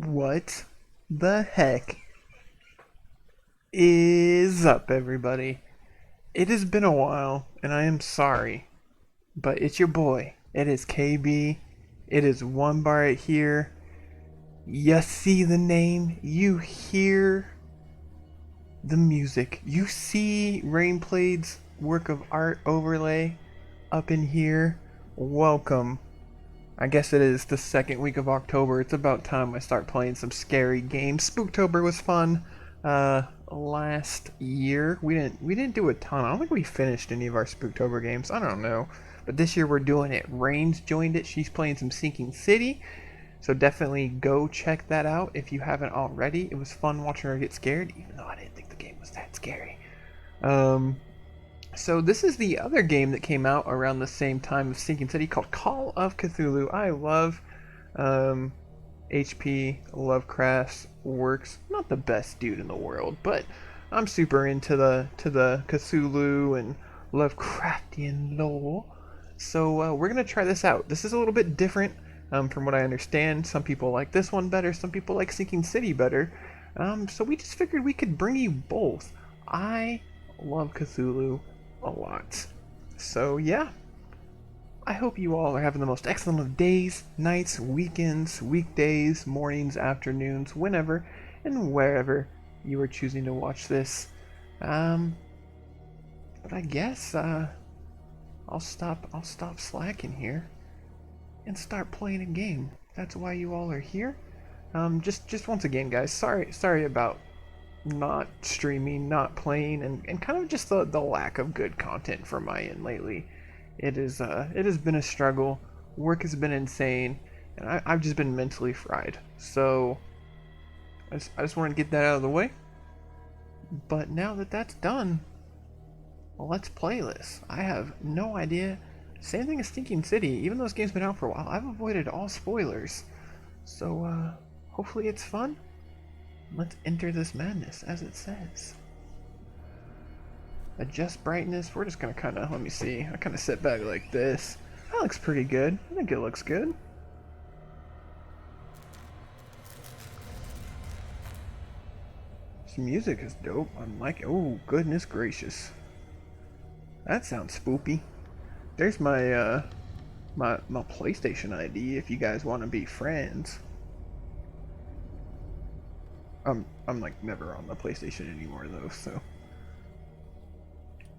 What the heck is up, everybody? It has been a while, and I am sorry, but it's your boy. It is KB. It is One Bar It here. You see the name, you hear the music, you see Rainplade's work of art overlay up in here. Welcome. I guess it is the second week of October. It's about time I start playing some scary games. Spooktober was fun. Last year we didn't do a ton. I don't think we finished any of our Spooktober games. I don't know, but this year we're doing it. Rain's joined it. She's playing some Sinking City, so definitely go check that out if you haven't already. It was fun watching her get scared, even though I didn't think the game was that scary. So this is the other game that came out around the same time of Sinking City called Call of Cthulhu. I love H.P. Lovecraft's works. Not the best dude in the world, but I'm super into the Cthulhu and Lovecraftian lore. So we're gonna try this out. This is a little bit different from what I understand. Some people like this one better. Some people like Sinking City better. So we just figured we could bring you both. I love Cthulhu a lot. So yeah, I hope you all are having the most excellent of days, nights, weekends, weekdays, mornings, afternoons, whenever and wherever you are choosing to watch this. But I guess I'll stop slacking here and start playing a game. That's why you all are here. Just once again, guys, sorry about not streaming, not playing, and kind of just the lack of good content from my end lately. It has been a struggle. Work has been insane, and I've just been mentally fried. So I just want to get that out of the way. But now that that's done, well, let's play this. I have no idea. Same thing as Stinking City. Even though this game's been out for a while, I've avoided all spoilers. So hopefully it's fun. Let's enter this madness, as it says. Adjust brightness. We're just gonna kind of, let me see. I kind of sit back like this. That looks pretty good. I think it looks good. This music is dope. I'm like, oh goodness gracious. That sounds spoopy. There's my my PlayStation ID if you guys want to be friends. I'm like never on the PlayStation anymore though, so.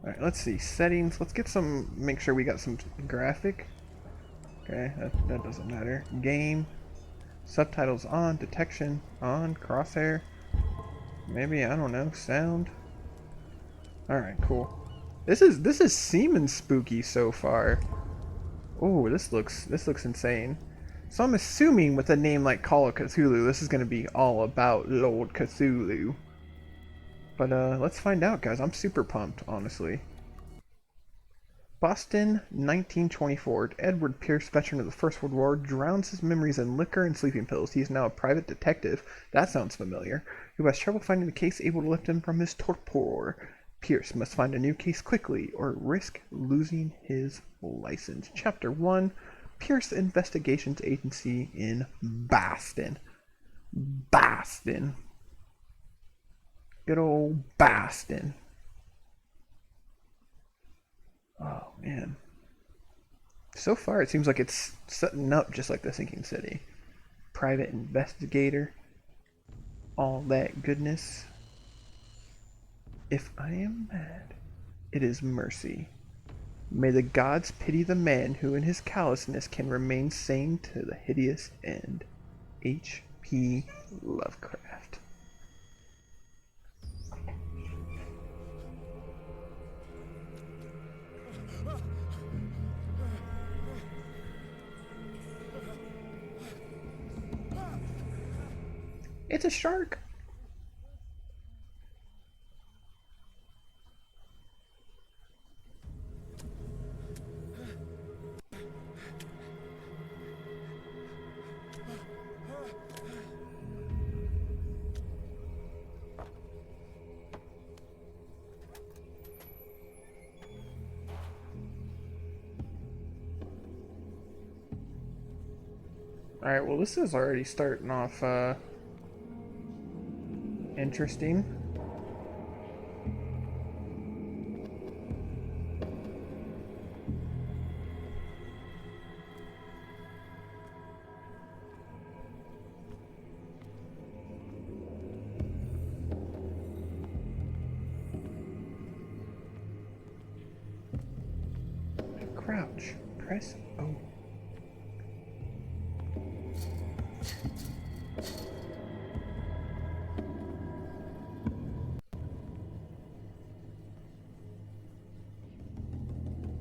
Alright, let's see. Settings. Let's get some, make sure we got some graphic. Okay, that doesn't matter. Game. Subtitles on. Detection on. Crosshair. Maybe, I don't know. Sound. Alright, cool. This is seeming spooky so far. Oh, this looks insane. So I'm assuming with a name like Call of Cthulhu, this is going to be all about Lord Cthulhu. But let's find out, guys. I'm super pumped, honestly. Boston, 1924. Edward Pierce, veteran of the First World War, drowns his memories in liquor and sleeping pills. He is now a private detective. That sounds familiar. Who has trouble finding a case able to lift him from his torpor. Pierce must find a new case quickly or risk losing his license. Chapter 1. Pierce Investigations Agency in Boston. Boston. Good old Boston. Oh, man. So far, it seems like it's setting up just like the Sinking City. Private investigator. All that goodness. If I am mad, it is mercy. May the gods pity the man who in his callousness can remain sane to the hideous end. H.P. Lovecraft. It's a shark. Alright, well this is already starting off Interesting. Crouch. Press O.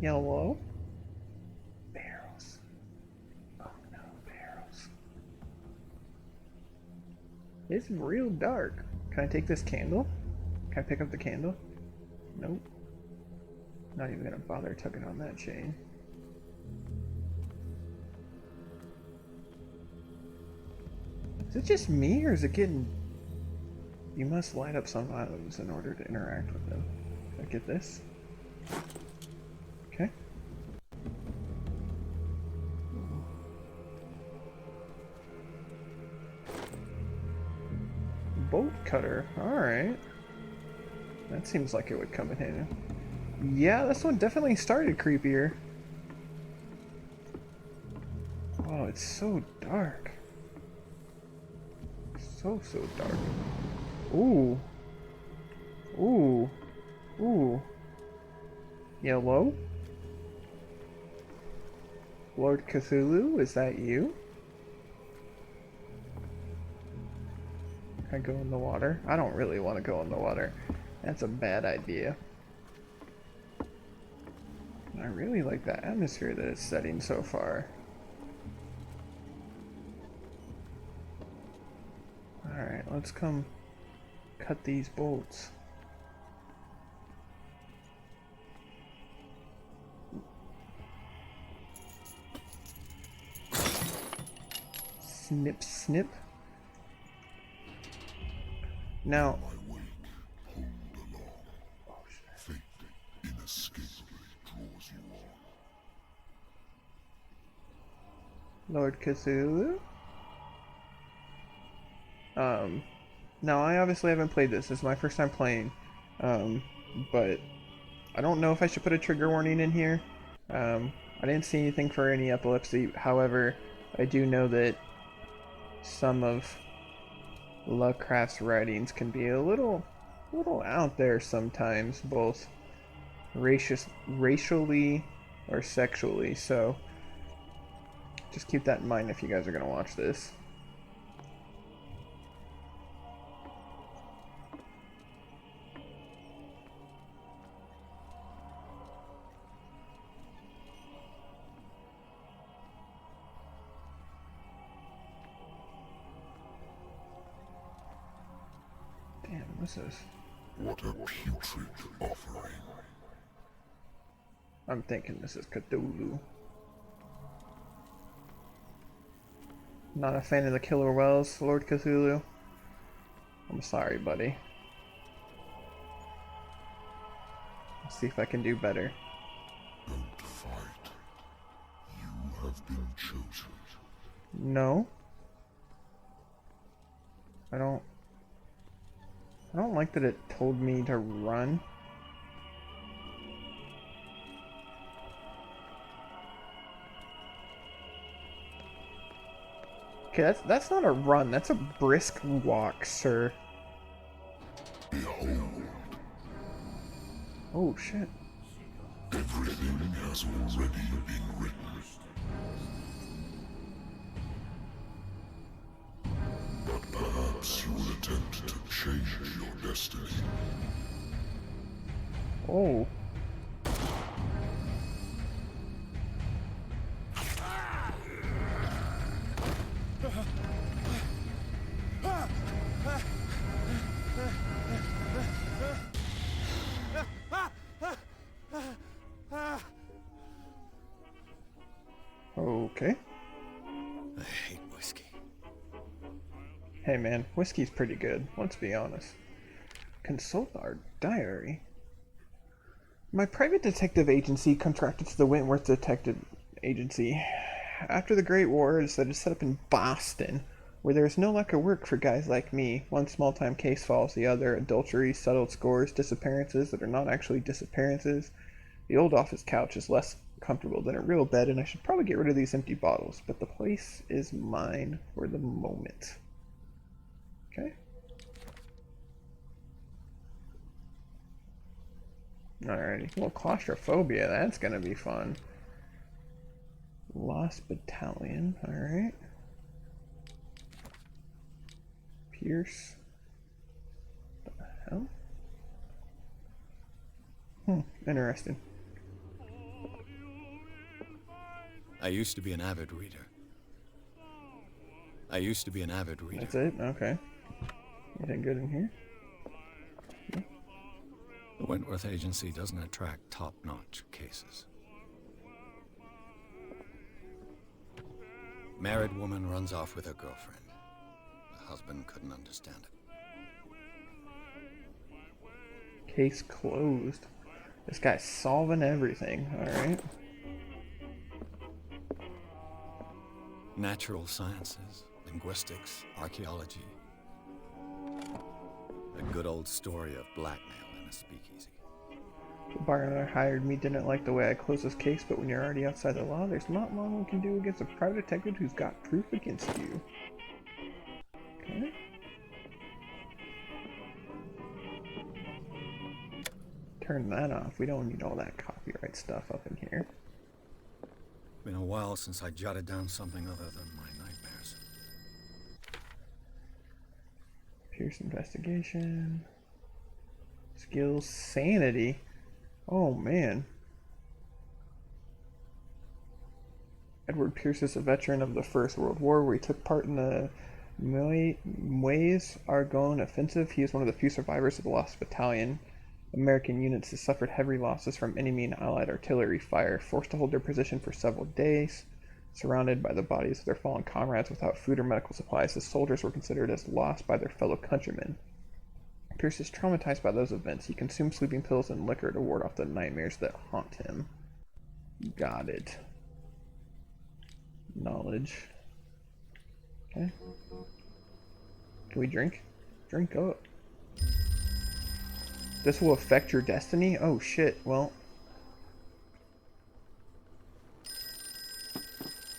Yellow. Barrels. Oh no, barrels. It's real dark. Can I take this candle? Can I pick up the candle? Nope. Not even gonna bother tugging on that chain. Is it just me, or is it getting... You must light up some items in order to interact with them. Can I get this? Okay. Bolt cutter. Alright. That seems like it would come in handy. Yeah, this one definitely started creepier. Oh, it's so dark. So dark. Ooh. Ooh. Ooh. Yellow? Lord Cthulhu, is that you? Can I go in the water? I don't really want to go in the water. That's a bad idea. I really like the atmosphere that it's setting so far. Alright, let's come cut these bolts. Snip, snip. Now... Lord Cthulhu? Now I obviously haven't played this. This is my first time playing. But I don't know if I should put a trigger warning in here. I didn't see anything for any epilepsy. However, I do know that some of Lovecraft's writings can be a little out there sometimes, both racially or sexually, so just keep that in mind if you guys are going to watch this. Damn, what's this? What a putrid offering. I'm thinking this is Cthulhu. Not a fan of the killer whales, Lord Cthulhu. I'm sorry, buddy. Let's see if I can do better. Don't fight. You have been chosen. No. I don't like that it told me to run. Okay, that's not a run, that's a brisk walk, sir. Behold. Oh shit. Everything has already been written. But perhaps you will attempt to change your destiny. Oh. Okay. I hate whiskey. Hey man, whiskey's pretty good, let's be honest. Consult our diary. My private detective agency contracted to the Wentworth Detective Agency. After the Great War that is set up in Boston, where there is no lack of work for guys like me. One small-time case follows the other, adultery, settled scores, disappearances that are not actually disappearances. The old office couch is less comfortable than a real bed, and I should probably get rid of these empty bottles, but the place is mine for the moment. Okay. Alrighty. Well, claustrophobia, that's gonna be fun. Lost Battalion, alright. Pierce. What the hell? Interesting. I used to be an avid reader. That's it? Okay. Anything good in here? The Wentworth Agency doesn't attract top-notch cases. Married woman runs off with her girlfriend. The husband couldn't understand it. Case closed. This guy's solving everything, alright. Natural sciences, linguistics, archaeology. A good old story of blackmail in a speakeasy. The bartender hired me, didn't like the way I closed this case, but when you're already outside the law, there's not long we can do against a private detective who's got proof against you. Okay. Turn that off. We don't need all that copyright stuff up in here. Been a while since I jotted down something other than my nightmares. Pierce investigation. Skills, sanity. Oh man. Edward Pierce is a veteran of the First World War, where he took part in the Meuse-Argonne offensive. He is one of the few survivors of the Lost Battalion. American units have suffered heavy losses from enemy and allied artillery fire, forced to hold their position for several days. Surrounded by the bodies of their fallen comrades without food or medical supplies, the soldiers were considered as lost by their fellow countrymen. Pierce is traumatized by those events. He consumes sleeping pills and liquor to ward off the nightmares that haunt him. Got it. Knowledge. Okay. Can we drink? Drink up. This will affect your destiny? Oh shit, well.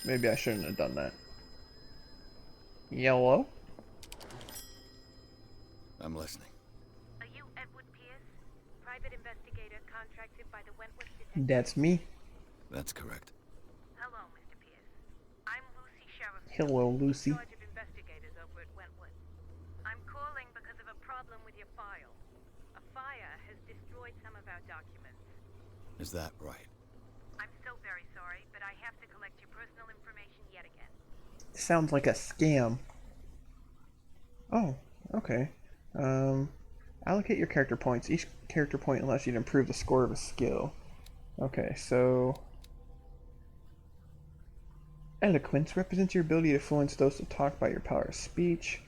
Maybe I shouldn't have done that. Yellow? I'm listening. Are you Edward Pierce, private investigator contracted by the Wentworth Detective? That's me. That's correct. Hello, Mr. Pierce. I'm Lucy Sheriff. Hello, Lucy. In charge of investigators over at Wentworth. I'm calling because of a problem with your file. A fire has destroyed some of our documents. Is that right? I'm so very sorry, but I have to collect your personal information yet again. Sounds like a scam. Oh, okay. Allocate your character points. Each character point allows you to improve the score of a skill. Okay, so eloquence represents your ability to influence those to talk by your power of speech.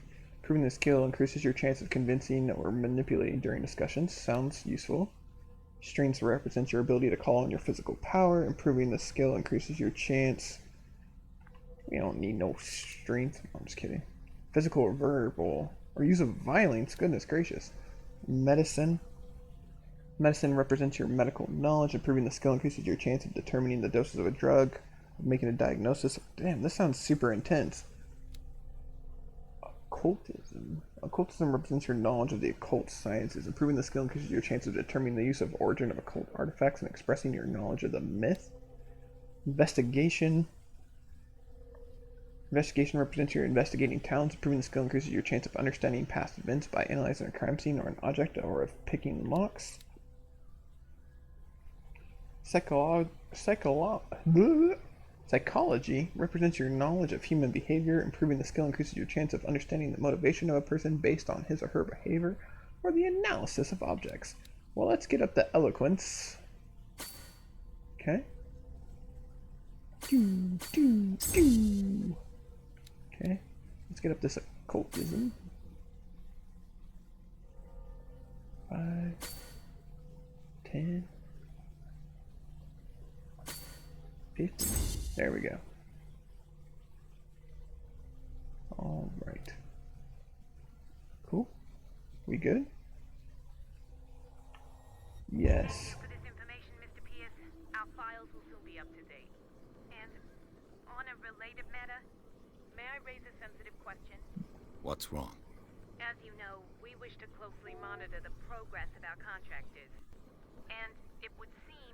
Improving the skill increases your chance of convincing or manipulating during discussions. Sounds useful. Strength represents your ability to call on your physical power. Improving the skill increases your chance. We don't need no strength. I'm just kidding. Physical or verbal. Or use of violence. Goodness gracious. Medicine. Medicine represents your medical knowledge. Improving the skill increases your chance of determining the doses of a drug. Making a diagnosis. Damn, this sounds super intense. Occultism. Occultism represents your knowledge of the occult sciences. Improving the skill increases your chance of determining the use of origin of occult artifacts and expressing your knowledge of the myth. Investigation. Investigation represents your investigating talents. Improving the skill increases your chance of understanding past events by analyzing a crime scene or an object, or of picking locks. Psychology represents your knowledge of human behavior. Improving the skill increases your chance of understanding the motivation of a person based on his or her behavior, or the analysis of objects. Well, let's get up the eloquence. Okay. Okay, let's get up this occultism. 5, 10, 50. There we go. Alright. Cool. We good? Yes. Thank you for this information, Mr. Pierce. Our files will soon be up to date. And on a related matter, may I raise a sensitive question? What's wrong? As you know, we wish to closely monitor the progress of our contractors. And it would seem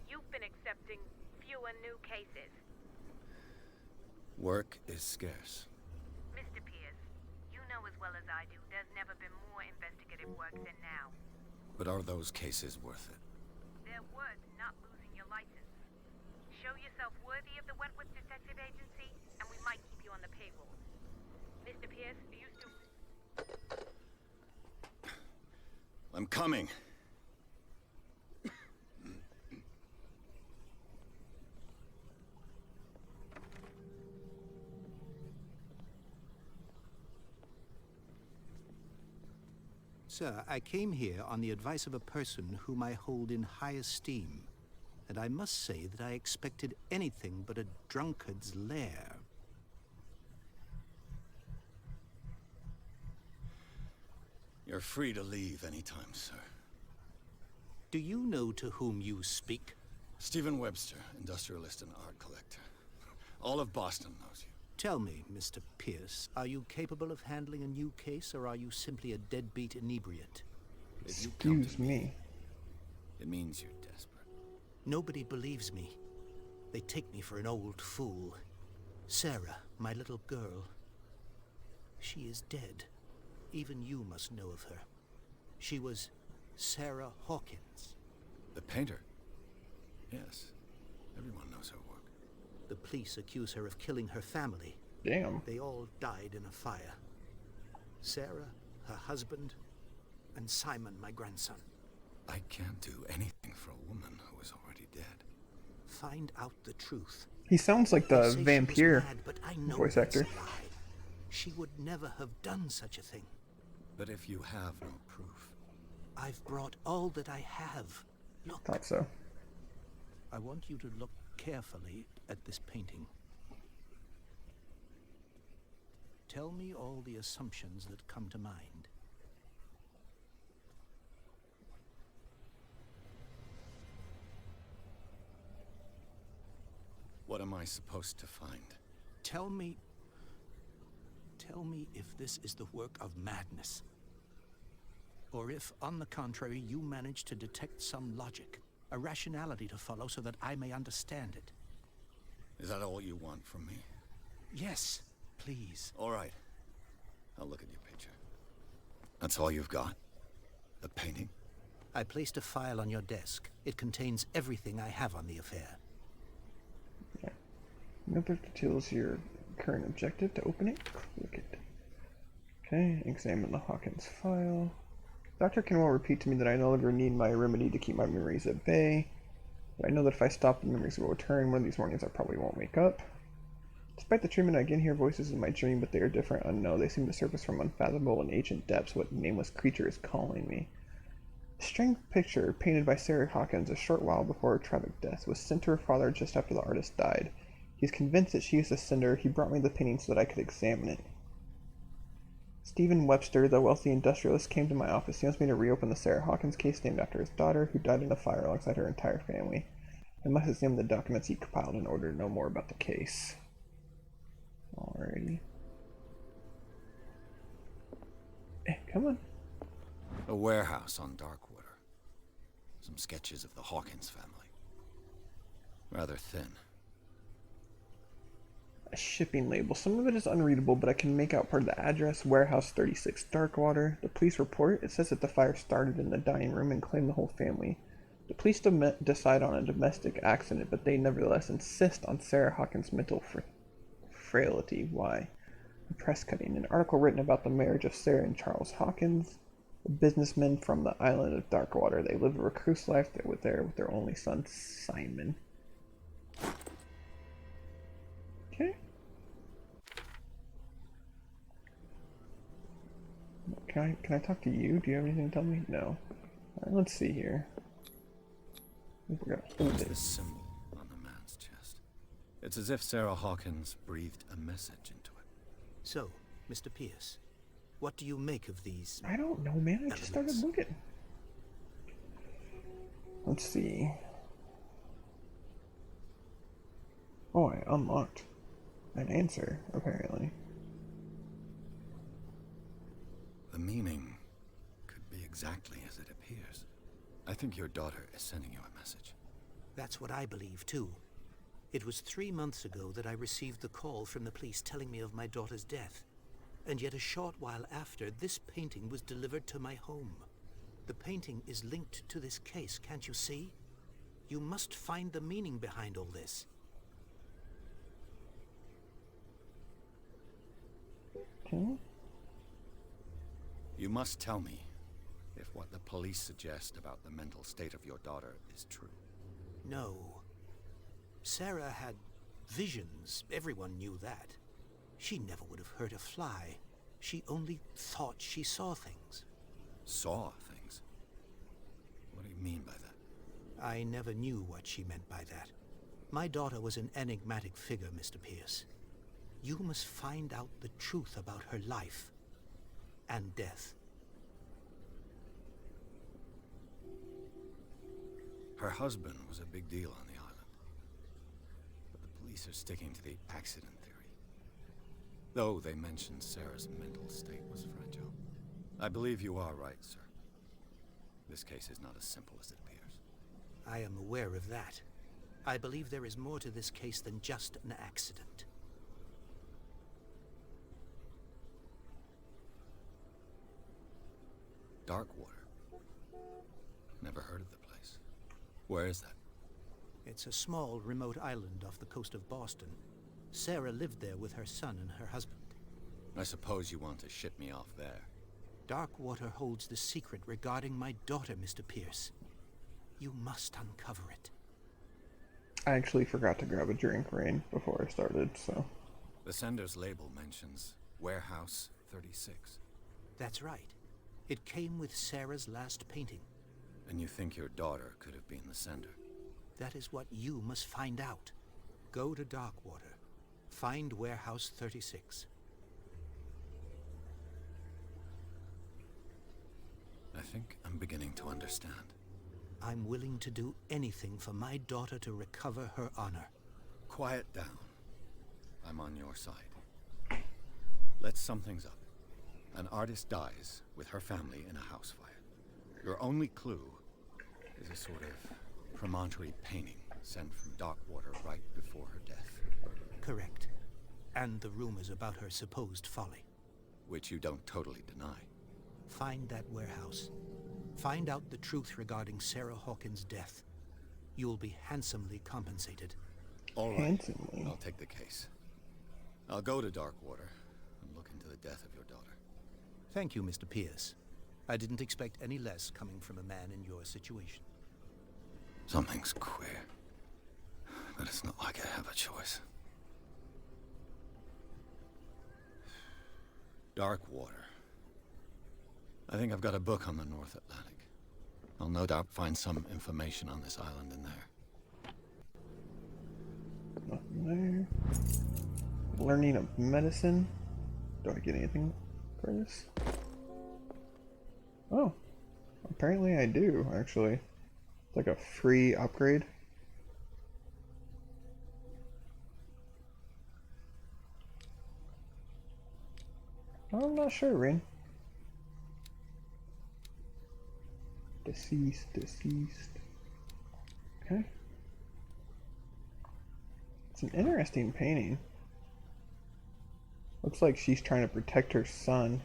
you've been accepting fewer new cases. Work is scarce. Mr. Pierce, you know as well as I do, there's never been more investigative work than now. But are those cases worth it? They're worth not losing your license. Show yourself worthy of the Wentworth Detective Agency, and we might keep you on the payroll. Mr. Pierce, are you still... I'm coming. Sir, I came here on the advice of a person whom I hold in high esteem, and I must say that I expected anything but a drunkard's lair. You're free to leave anytime, sir. Do you know to whom you speak? Stephen Webster, industrialist and art collector. All of Boston knows you. Tell me, Mr. Pierce, are you capable of handling a new case, or are you simply a deadbeat inebriate? If you come Excuse to me. it means you're desperate. Nobody believes me. They take me for an old fool. Sarah, my little girl, she is dead. Even you must know of her. She was Sarah Hawkins. The painter? Yes. Everyone knows her work. The police accuse her of killing her family. Damn. They all died in a fire. Sarah, her husband, and Simon, my grandson. I can't do anything for a woman who is already dead. Find out the truth. He sounds like They the say she was vampire mad, but I know voice that's actor. a lie. She would never have done such a thing. But if you have no proof, I've brought all that I have. Look, Thought so. I want you to look carefully at this painting. Tell me all the assumptions that come to mind. what am I supposed to find? Tell me if this is the work of madness. Or if, on the contrary, you manage to detect some logic, a rationality to follow so that I may understand it. Is that all you want from me? Yes, please. All right. I'll look at your picture. That's all you've got? The painting? I placed a file on your desk. It contains everything I have on the affair. Okay. Another details your current objective. To open it, click it. Okay, examine the Hawkins file. Dr. Kenwell repeat to me that I no longer need my remedy to keep my memories at bay. But I know that if I stop, the memories will return. One of these mornings I probably won't wake up. Despite the treatment, I again hear voices in my dream, but they are different, unknown. They seem to surface from unfathomable and ancient depths. What nameless creature is calling me? A strange picture, painted by Sarah Hawkins a short while before her tragic death, was sent to her father just after the artist died. He is convinced that she is the sender. He brought me the painting so that I could examine it. Stephen Webster, the wealthy industrialist, came to my office. He wants me to reopen the Sarah Hawkins case named after his daughter, who died in a fire alongside her entire family. I must examine the documents he compiled in order to know more about the case. Alrighty. Hey, come on. A warehouse on Darkwater. Some sketches of the Hawkins family. Rather thin. A shipping label. Some of it is unreadable, but I can make out part of the address. Warehouse 36, Darkwater. The police report. It says that the fire started in the dining room and claimed the whole family. The police decide on a domestic accident, but they nevertheless insist on Sarah Hawkins' mental frailty. Why? A press cutting. An article written about the marriage of Sarah and Charles Hawkins, a businessman from the island of Darkwater. They live a recluse life with their only son, Simon. Okay. Can I talk to you? Do you have anything to tell me? No. Alright, let's see here. I think we're gonna hold What's it. this symbol on the man's chest? It's as if Sarah Hawkins breathed a message into it. So, Mr. Pierce, what do you make of these? I don't know, man. I just started elements? looking. Let's see. Oh, I unlocked an answer, apparently. The meaning could be exactly as it appears. I think your daughter is sending you a message. That's what I believe, too. It was 3 months ago that I received the call from the police telling me of my daughter's death. And yet a short while after, this painting was delivered to my home. The painting is linked to this case, can't you see? You must find the meaning behind all this. Okay. You must tell me if what the police suggest about the mental state of your daughter is true. No. Sarah had visions. Everyone knew that. She never would have hurt a fly. She only thought she saw things. Saw things? What do you mean by that? I never knew what she meant by that. My daughter was an enigmatic figure, Mr. Pierce. You must find out the truth about her life and death. Her husband was a big deal on the island. But the police are sticking to the accident theory. Though they mentioned Sarah's mental state was fragile. I believe you are right, sir. This case is not as simple as it appears. I am aware of that. I believe there is more to this case than just an accident. Darkwater. Never heard of the place. Where is that? It's a small, remote island off the coast of Boston. Sarah lived there with her son and her husband. I suppose you want to ship me off there. Darkwater holds the secret regarding my daughter, Mr. Pierce. You must uncover it. I actually forgot to grab a drink, Rain, before I started, so... The sender's label mentions Warehouse 36. That's right. It came with Sarah's last painting. And you think your daughter could have been the sender? That is what you must find out. Go to Darkwater. Find Warehouse 36. I think I'm beginning to understand. I'm willing to do anything for my daughter to recover her honor. Quiet down. I'm on your side. Let's sum things up. An artist dies with her family in a house fire. Your only clue is a sort of promontory painting sent from Darkwater right before her death. Correct. And the rumors about her supposed folly. Which you don't totally deny. Find that warehouse. Find out the truth regarding Sarah Hawkins' death. You'll be handsomely compensated. All right. Handsomely? I'll take the case. I'll go to Darkwater and look into the death of your daughter. Thank you, Mr. Pierce. I didn't expect any less coming from a man in your situation. Something's queer. But it's not like I have a choice. Darkwater. I think I've got a book on the North Atlantic. I'll no doubt find some information on this island in there. Nothing there. Learning of medicine. Do I get anything for this? Oh. Apparently I do, actually. It's like a free upgrade. I'm not sure, Rin. Deceased. Okay. It's an interesting painting. Looks like she's trying to protect her son.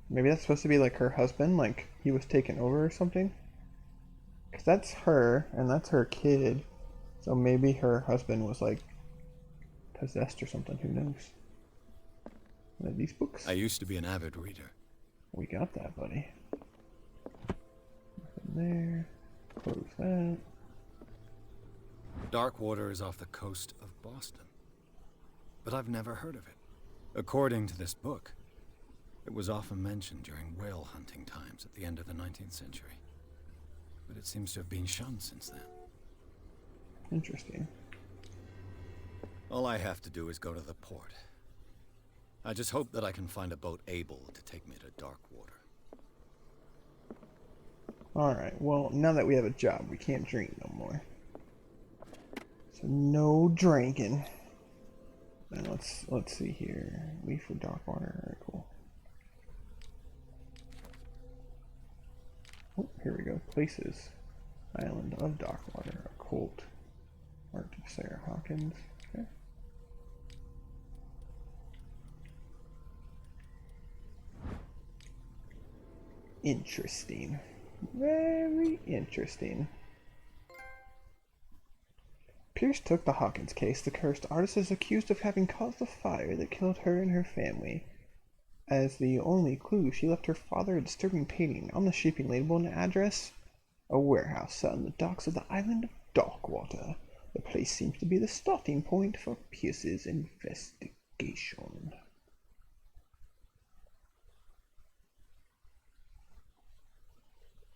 Maybe that's supposed to be like her husband, like he was taken over or something? Because that's her, and that's her kid. So maybe her husband was like possessed or something, who knows? One of these books? I used to be an avid reader. We got that, buddy. Nothing there. Close that. Darkwater is off the coast of Boston. But I've never heard of it. According to this book, it was often mentioned during whale hunting times at the end of the 19th century. But it seems to have been shunned since then. Interesting. All I have to do is go to the port. I just hope that I can find a boat able to take me to dark water. Alright, well, now that we have a job, we can't drink no more. So no drinking. And let's see here. Leave for dark water. Alright, cool. Oh, here we go. Places. Island of dark water. Occult. Art of Sarah Hawkins. Okay. Interesting. Very interesting. Pierce took the Hawkins case. The cursed artist is accused of having caused the fire that killed her and her family. As the only clue, she left her father a disturbing painting on the shipping label and address. A warehouse set on the docks of the island of Darkwater. The place seems to be the starting point for Pierce's investigation.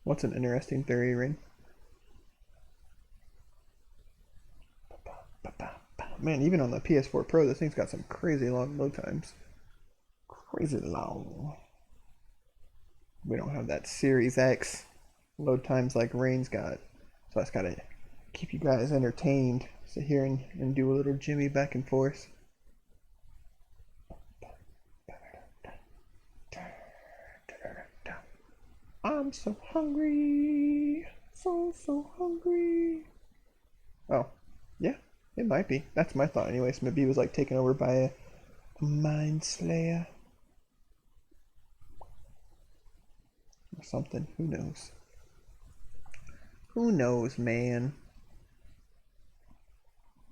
What's an interesting theory, Rain? Man, even on the PS4 Pro, this thing's got some crazy long load times. Crazy long. We don't have that Series X load times like Rain's got. So that's gotta keep you guys entertained. Sit here and do a little Jimmy back and forth. I'm so hungry. So hungry. Oh, yeah, it might be. That's my thought anyways. Maybe he was like taken over by a mind slayer. Or something. Who knows? Who knows, man?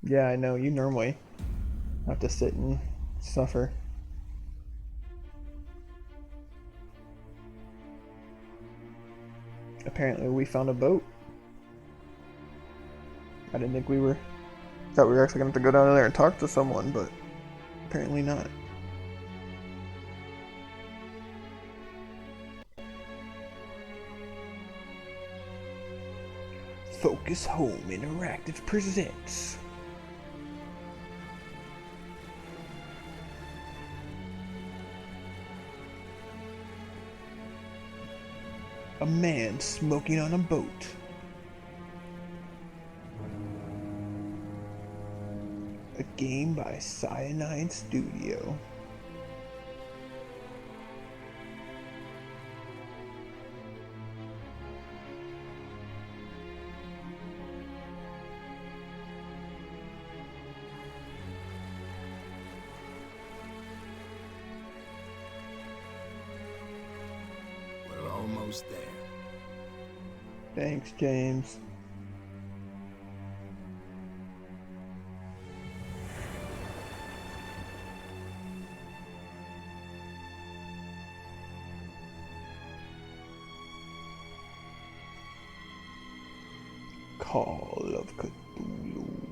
Yeah, I know. You normally have to sit and suffer. Apparently we found a boat. I didn't think thought we were actually going to have to go down there and talk to someone, but apparently not. Focus Home Interactive presents A Man Smoking on a Boat. A game by Cyanide Studio. We're almost there. Thanks, James. Call of Cthulhu.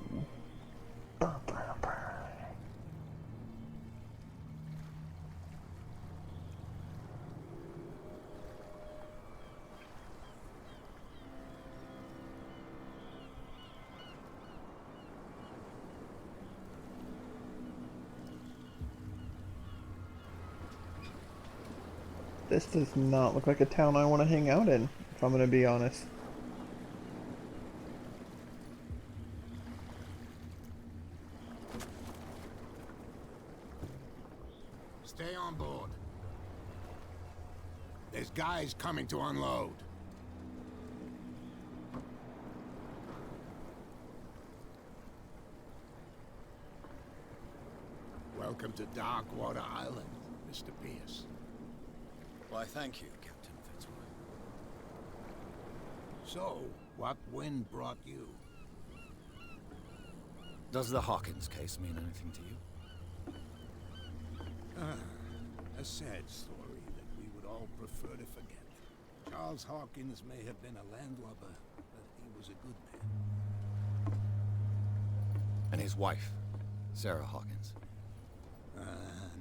This does not look like a town I want to hang out in, if I'm going to be honest. Stay on board. There's guys coming to unload. Welcome to Darkwater Island, Mr. Pierce. Why, thank you, Captain Fitzroy. So, what wind brought you? Does the Hawkins case mean anything to you? A sad story that we would all prefer to forget. Charles Hawkins may have been a landlubber, but he was a good man. And his wife, Sarah Hawkins.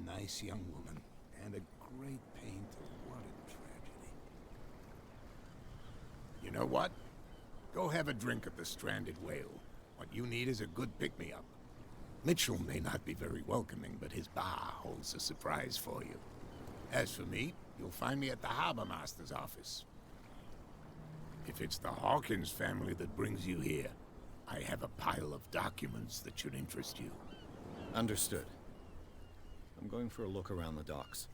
Nice young woman, and a great pain to what a tragedy. You know what? Go have a drink at the Stranded Whale. What you need is a good pick-me-up. Mitchell may not be very welcoming, but his bar holds a surprise for you. As for me, you'll find me at the harbor master's office. If it's the Hawkins family that brings you here, I have a pile of documents that should interest you. Understood. I'm going for a look around the docks.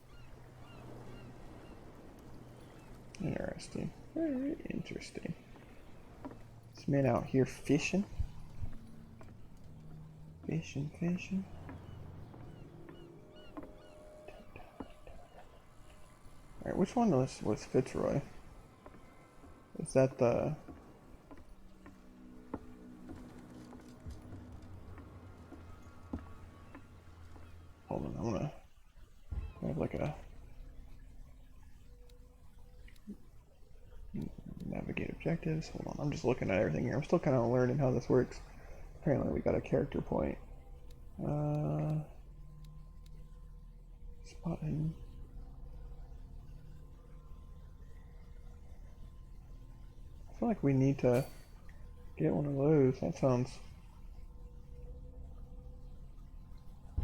Interesting. Very interesting. This man out here fishing. Fishing. Alright, which one was Fitzroy? Is that the... Hold on, I'm gonna have like a... Navigate objectives. Hold on, I'm just looking at everything here. I'm still kind of learning how this works. Apparently we got a character point. Spotting. I feel like we need to get one of those. That sounds...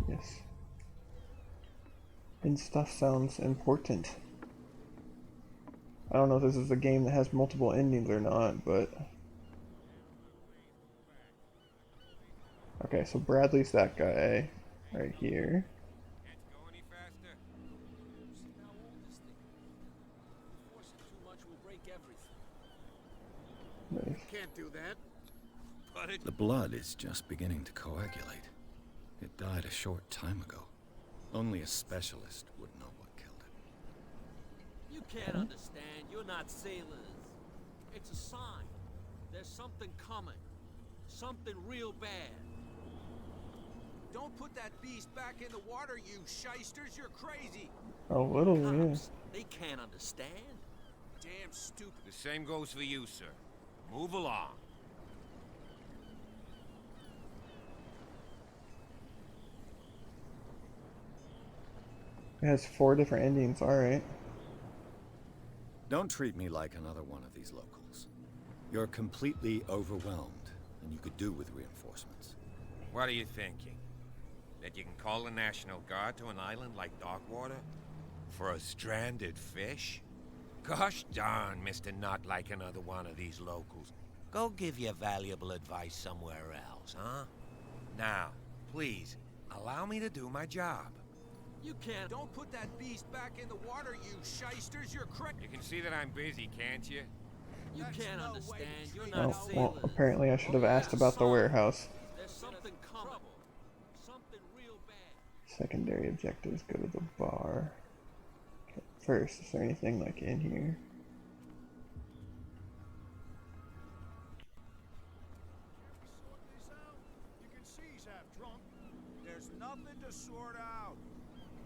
Yes. And stuff sounds important. I don't know if this is a game that has multiple endings or not, but... Okay, so Bradley's that guy right here. Can't go any faster. See how old this thing is. Force it too much will break everything. Nice. Can't do that. But it The blood is just beginning to coagulate. It died a short time ago. Only a specialist would know what killed it. You can't understand. You're not sailors. It's a sign. There's something coming. Something real bad. Don't put that beast back in the water, you shysters. You're crazy. A little, yeah. Cops, they can't understand. Damn stupid. The same goes for you, sir. Move along. It has 4 different endings, alright. Don't treat me like another one of these locals. You're completely overwhelmed, and you could do with reinforcements. What are you thinking? That you can call the National Guard to an island like Darkwater? For a stranded fish? Gosh darn, Mr. Not like another one of these locals. Go give your valuable advice somewhere else, huh? Now, please, allow me to do my job. You can't. Don't put that beast back in the water, you shysters. You're crazy. You can see that I'm busy, can't you? You can't understand. You're Oh, not sailors. well, apparently I should have asked about the warehouse. There's something coming. Something real bad. Secondary objectives, go to the bar. Okay, first, is there anything like in here? Sort this out? You can see he's half drunk. There's nothing to sort out.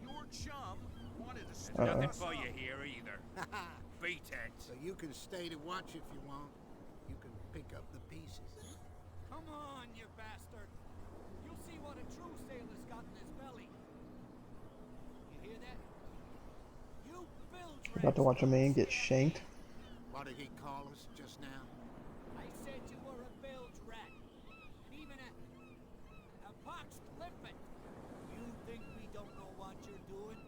Your chum wanted to stop Nothing us for up. you here either. Beat it. So you can stay to watch if you want. You can pick up the pieces. Come on, you bastard! You'll see what a true sailor's got in his belly. You hear that? You bilge About to watch a man get shanked. What did he call us just now? I said you were a bilge rat. And even a pox limpet. You think we don't know what you're doing?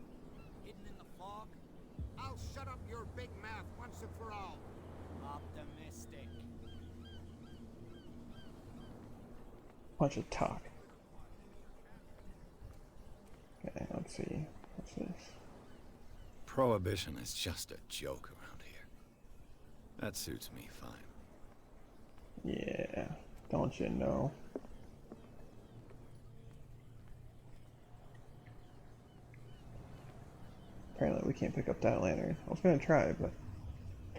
Hidden in the fog? I'll shut up your big mouth once and for all. Optimistic. Bunch of talk. Okay, let's see. What's this? Prohibition is just a joke around here. That suits me fine. Yeah, don't you know? Apparently we can't pick up that lantern. I was gonna try, but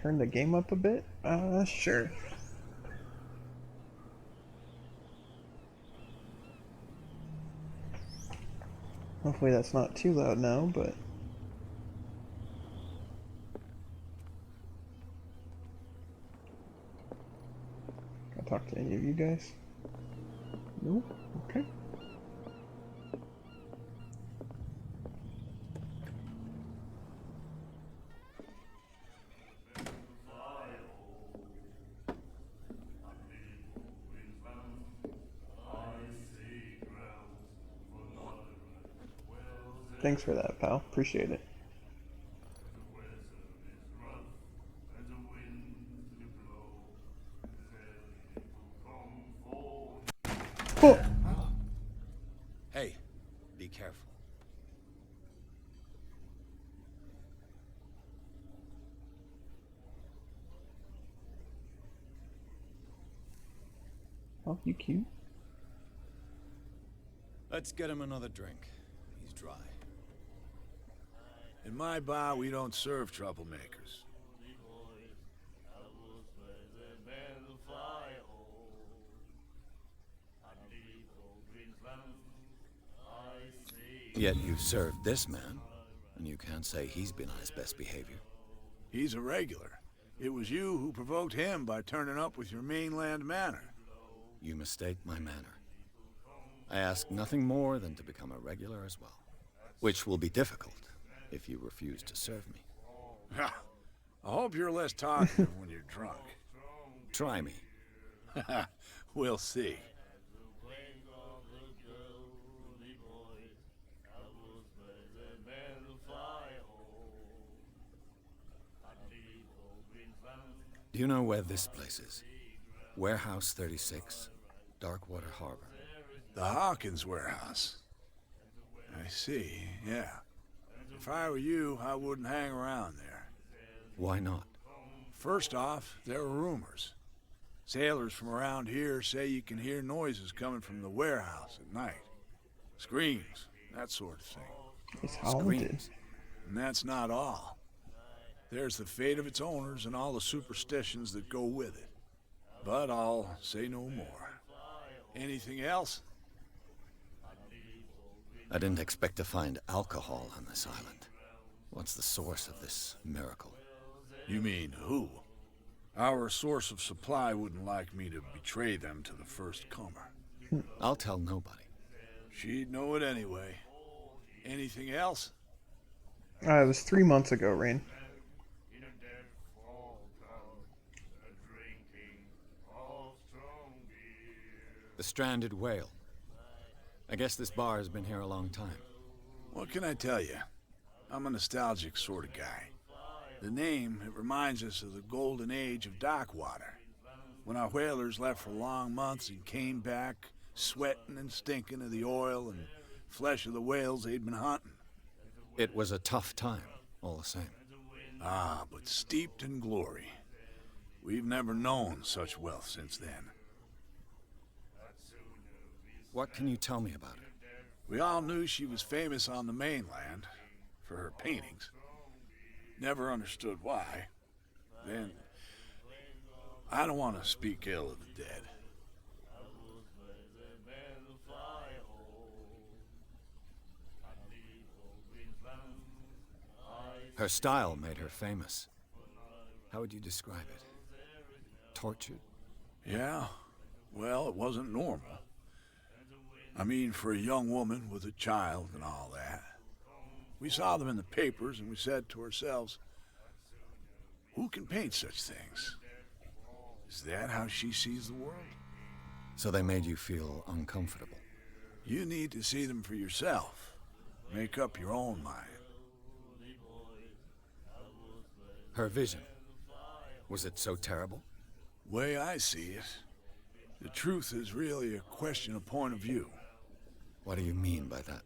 turn the game up a bit? Sure. Hopefully that's not too loud now, but... Can I talk to any of you guys? Nope. Okay. Thanks for that, pal. Appreciate it. Oh! Hey, be careful. Oh, you cute. Let's get him another drink. He's dry. In my bar, we don't serve troublemakers. Yet you served this man, and you can't say he's been on his best behavior. He's a regular. It was you who provoked him by turning up with your mainland manner. You mistake my manner. I ask nothing more than to become a regular as well, which will be difficult if you refuse to serve me. I hope you're less talkative when you're drunk. Try me. We'll see. Do you know where this place is? Warehouse 36, Darkwater Harbor. The Hawkins Warehouse. I see, yeah. If I were you, I wouldn't hang around there. Why not? First off, there are rumors. Sailors from around here say you can hear noises coming from the warehouse at night. Screams, that sort of thing. It's haunted. Screams. And that's not all. There's the fate of its owners and all the superstitions that go with it. But I'll say no more. Anything else? I didn't expect to find alcohol on this island. What's the source of this miracle? You mean who? Our source of supply wouldn't like me to betray them to the first comer. I'll tell nobody. She'd know it anyway. Anything else? It was 3 months ago, Rain. The stranded whale. I guess this bar has been here a long time. What can I tell you? I'm a nostalgic sort of guy. The name, it reminds us of the golden age of dockwater, when our whalers left for long months and came back sweating and stinking of the oil and flesh of the whales they'd been hunting. It was a tough time, all the same. Ah, but steeped in glory. We've never known such wealth since then. What can you tell me about her? We all knew she was famous on the mainland for her paintings. Never understood why. Then, I don't want to speak ill of the dead. Her style made her famous. How would you describe it? Tortured? Yeah, well, it wasn't normal. I mean, for a young woman with a child and all that. We saw them in the papers and we said to ourselves, who can paint such things? Is that how she sees the world? So they made you feel uncomfortable. You need to see them for yourself. Make up your own mind. Her vision. Was it so terrible? Way I see it, the truth is really a question of point of view. What do you mean by that?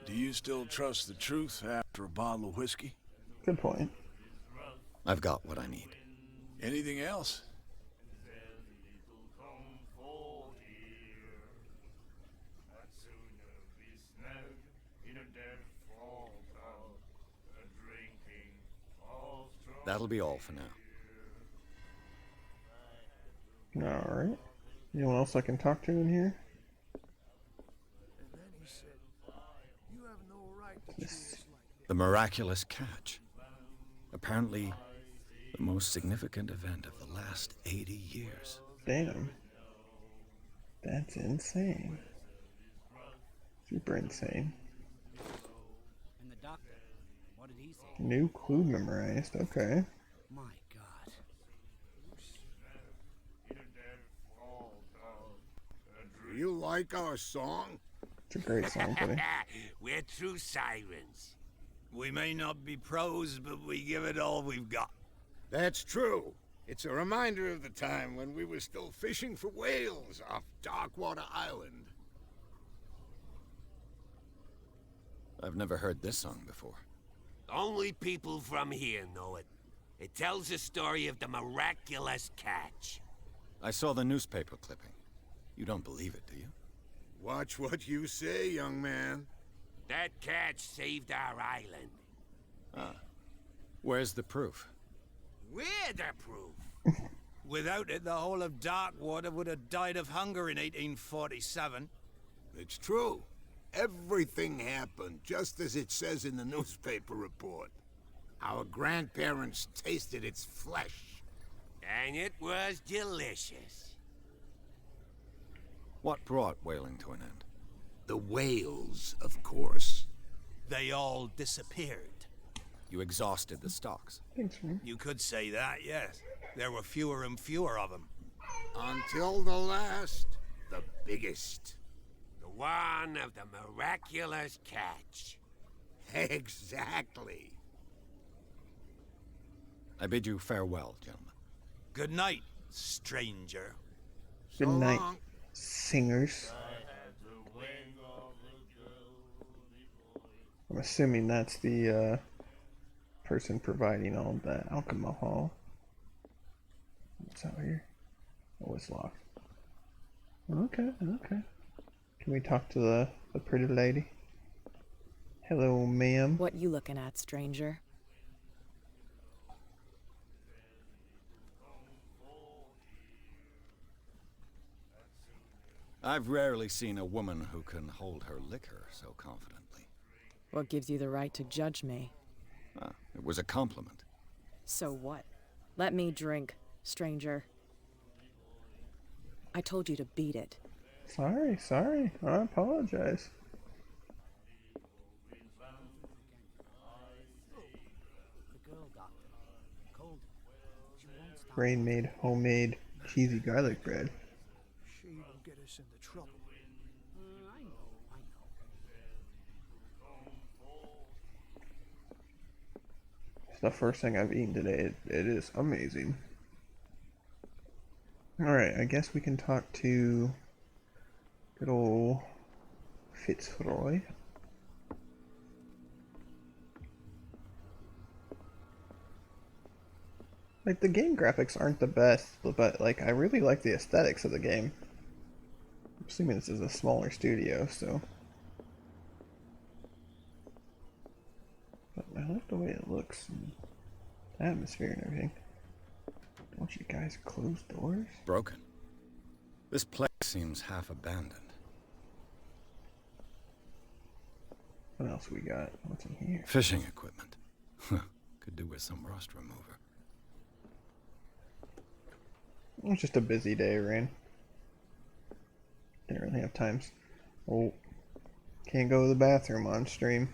Do you still trust the truth after a bottle of whiskey? Good point. I've got what I need. Anything else? That'll be all for now. Alright. Anyone else I can talk to in here? The miraculous catch. Apparently, the most significant event of the last 80 years. Damn. That's insane. Super insane. And the doctor, what did he say? New clue memorized. Okay. My God. Do you like our song? It's a great song, buddy. We're true sirens. We may not be pros, but we give it all we've got. That's true. It's a reminder of the time when we were still fishing for whales off Darkwater Island. I've never heard this song before. Only people from here know it. It tells the story of the miraculous catch. I saw the newspaper clipping. You don't believe it, do you? Watch what you say, young man. That catch saved our island. Ah. Where's the proof? We're the proof. Without it, the whole of Darkwater would have died of hunger in 1847. It's true. Everything happened just as it says in the newspaper report. Our grandparents tasted its flesh. And it was delicious. What brought whaling to an end? The whales, of course. They all disappeared. You exhausted the stocks. Thanks, man. You could say that, yes. There were fewer and fewer of them. Until the last, the biggest. The one of the miraculous catch. Exactly. I bid you farewell, gentlemen. Good night, stranger. Good So night, long. singers. I'm assuming that's the person providing all the alcohol. What's out here? Oh, it's locked. Okay, okay. Can we talk to the pretty lady? Hello, ma'am. What you looking at, stranger? I've rarely seen a woman who can hold her liquor so confidently. What gives you the right to judge me? Ah, it was a compliment. So what? Let me drink, stranger. I told you to beat it. Sorry, sorry. I apologize. Rain made homemade cheesy garlic bread. She will get us into trouble. I know. It's the first thing I've eaten today. It is amazing. Alright, I guess we can talk to good old Fitzroy. Like, the game graphics aren't the best, but, like, I really like the aesthetics of the game. I'm assuming this is a smaller studio, so... But I like the way it looks, and the atmosphere and everything. Don't you guys close doors? Broken. This place seems half abandoned. What else we got? What's in here? Fishing equipment. Could do with some rust remover. It's just a busy day, Rain. Didn't really have times. Oh, can't go to the bathroom on stream.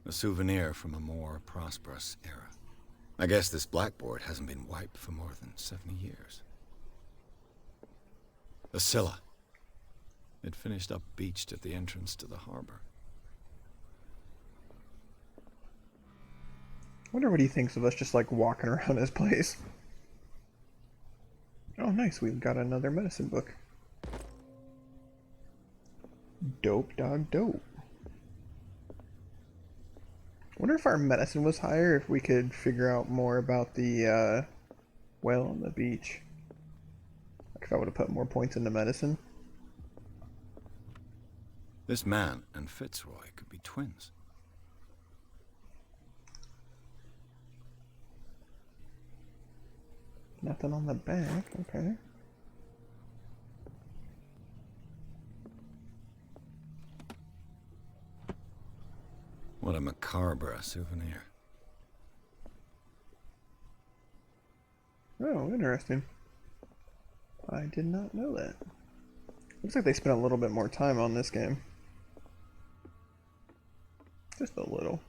A souvenir from a more prosperous era. I guess this blackboard hasn't been wiped for more than 70 years. The Scylla. It finished up beached at the entrance to the harbor. Wonder what he thinks of us just like walking around his place. Oh, nice. We've got another medicine book. Dope, dog, dope. Wonder if our medicine was higher, if we could figure out more about the well on the beach. Like if I would have put more points into medicine. This man and Fitzroy could be twins. Nothing on the back, okay. What a macabre souvenir. Oh, interesting. I did not know that. Looks like they spent a little bit more time on this game. Just a little.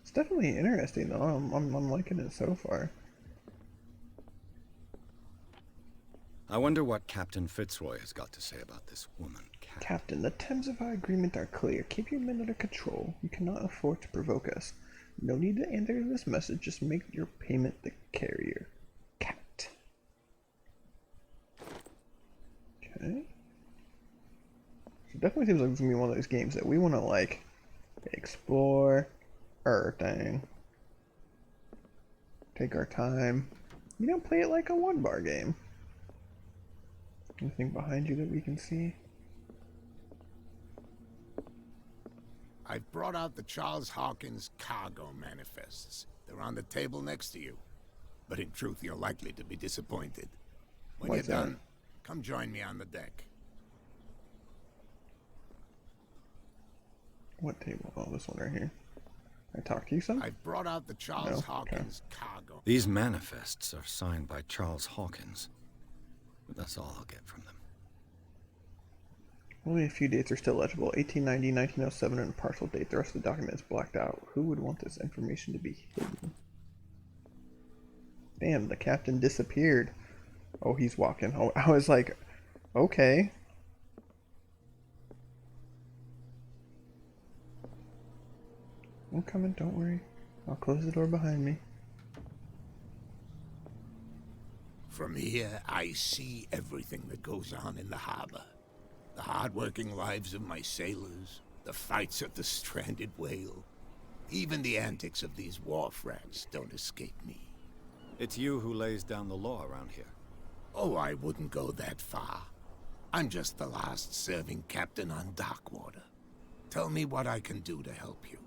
It's definitely interesting though. I'm liking it so far. I wonder what Captain Fitzroy has got to say about this woman, Cat. Captain, the terms of our agreement are clear. Keep your men under control. You cannot afford to provoke us. No need to answer this message. Just make your payment the carrier. Cat. Okay. So it definitely seems like it's gonna be one of those games that we want to like explore everything. Take our time. You don't play it like a one bar game. Anything behind you that we can see? I've brought out the Charles Hawkins cargo manifests. They're on the table next to you. But in truth, you're likely to be disappointed. When What's you're that? done, come join me on the deck. What table? Oh, this one right here. I talk to you some? I've brought out the Charles No? Okay. Hawkins cargo. These manifests are signed by Charles Hawkins. But that's all I'll get from them. Only a few dates are still legible. 1890, 1907, and a partial date. The rest of the document is blacked out. Who would want this information to be hidden? Damn, the captain disappeared. Oh, he's walking. Oh, I was like, okay. I'm coming, don't worry. I'll close the door behind me. From here, I see everything that goes on in the harbor. The hard-working lives of my sailors, the fights at the stranded whale. Even the antics of these wharf rats don't escape me. It's you who lays down the law around here. Oh, I wouldn't go that far. I'm just the last serving captain on Darkwater. Tell me what I can do to help you.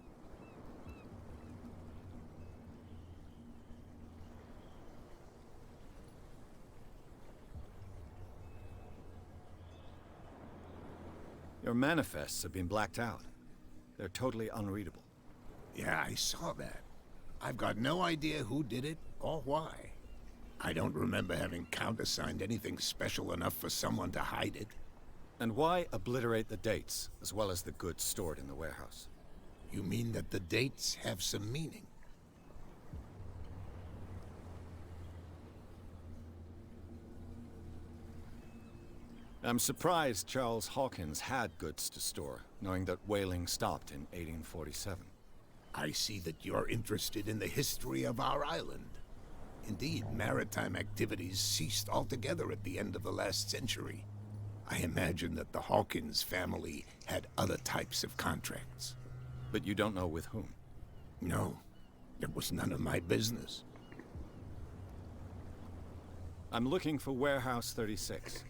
Your manifests have been blacked out. They're totally unreadable. Yeah, I saw that. I've got no idea who did it or why. I don't remember having countersigned anything special enough for someone to hide it. And why obliterate the dates, as well as the goods stored in the warehouse? You mean that the dates have some meaning? I'm surprised Charles Hawkins had goods to store, knowing that whaling stopped in 1847. I see that you're interested in the history of our island. Indeed, maritime activities ceased altogether at the end of the last century. I imagine that the Hawkins family had other types of contracts. But you don't know with whom? No, it was none of my business. I'm looking for Warehouse 36.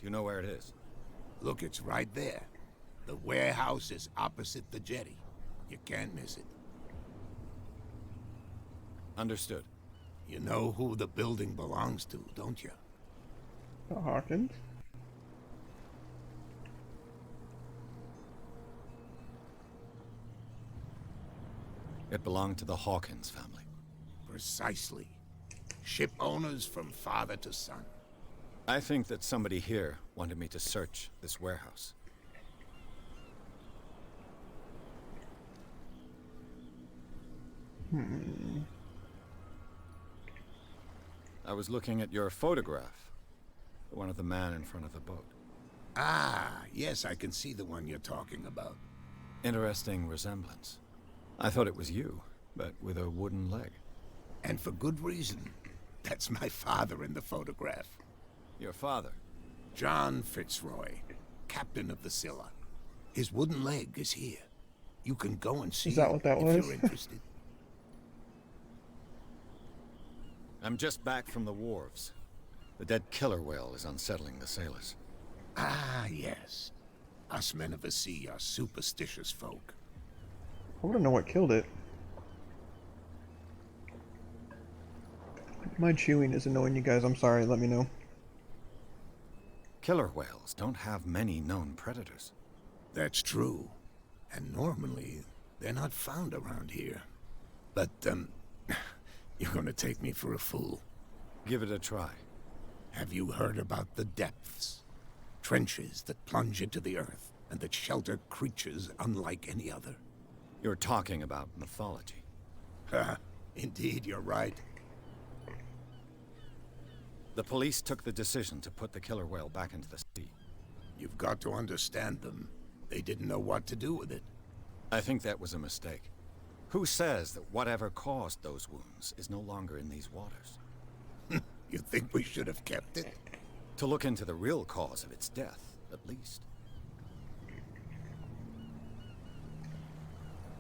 Do you know where it is? Look, it's right there. The warehouse is opposite the jetty. You can't miss it. Understood. You know who the building belongs to, don't you? The Hawkins? It belonged to the Hawkins family. Precisely. Ship owners from father to son. I think that somebody here wanted me to search this warehouse. I was looking at your photograph. The one of the man in front of the boat. Ah, yes, I can see the one you're talking about. Interesting resemblance. I thought it was you, but with a wooden leg. And for good reason. That's my father in the photograph. Your father? John Fitzroy, captain of the Scylla. His wooden leg is here. You can go and see Is that what that if was? you're interested. I'm just back from the wharves. The dead killer whale is unsettling the sailors. Ah, yes. Us men of the sea are superstitious folk. I want to know what killed it. My chewing is annoying you guys. I'm sorry. Let me know. Killer whales don't have many known predators. That's true. And normally, they're not found around here. But, you're gonna take me for a fool. Give it a try. Have you heard about the depths? Trenches that plunge into the earth and that shelter creatures unlike any other. You're talking about mythology. Ha, indeed, you're right. The police took the decision to put the killer whale back into the sea. You've got to understand them. They didn't know what to do with it. I think that was a mistake. Who says that whatever caused those wounds is no longer in these waters? You think we should have kept it? To look into the real cause of its death, at least.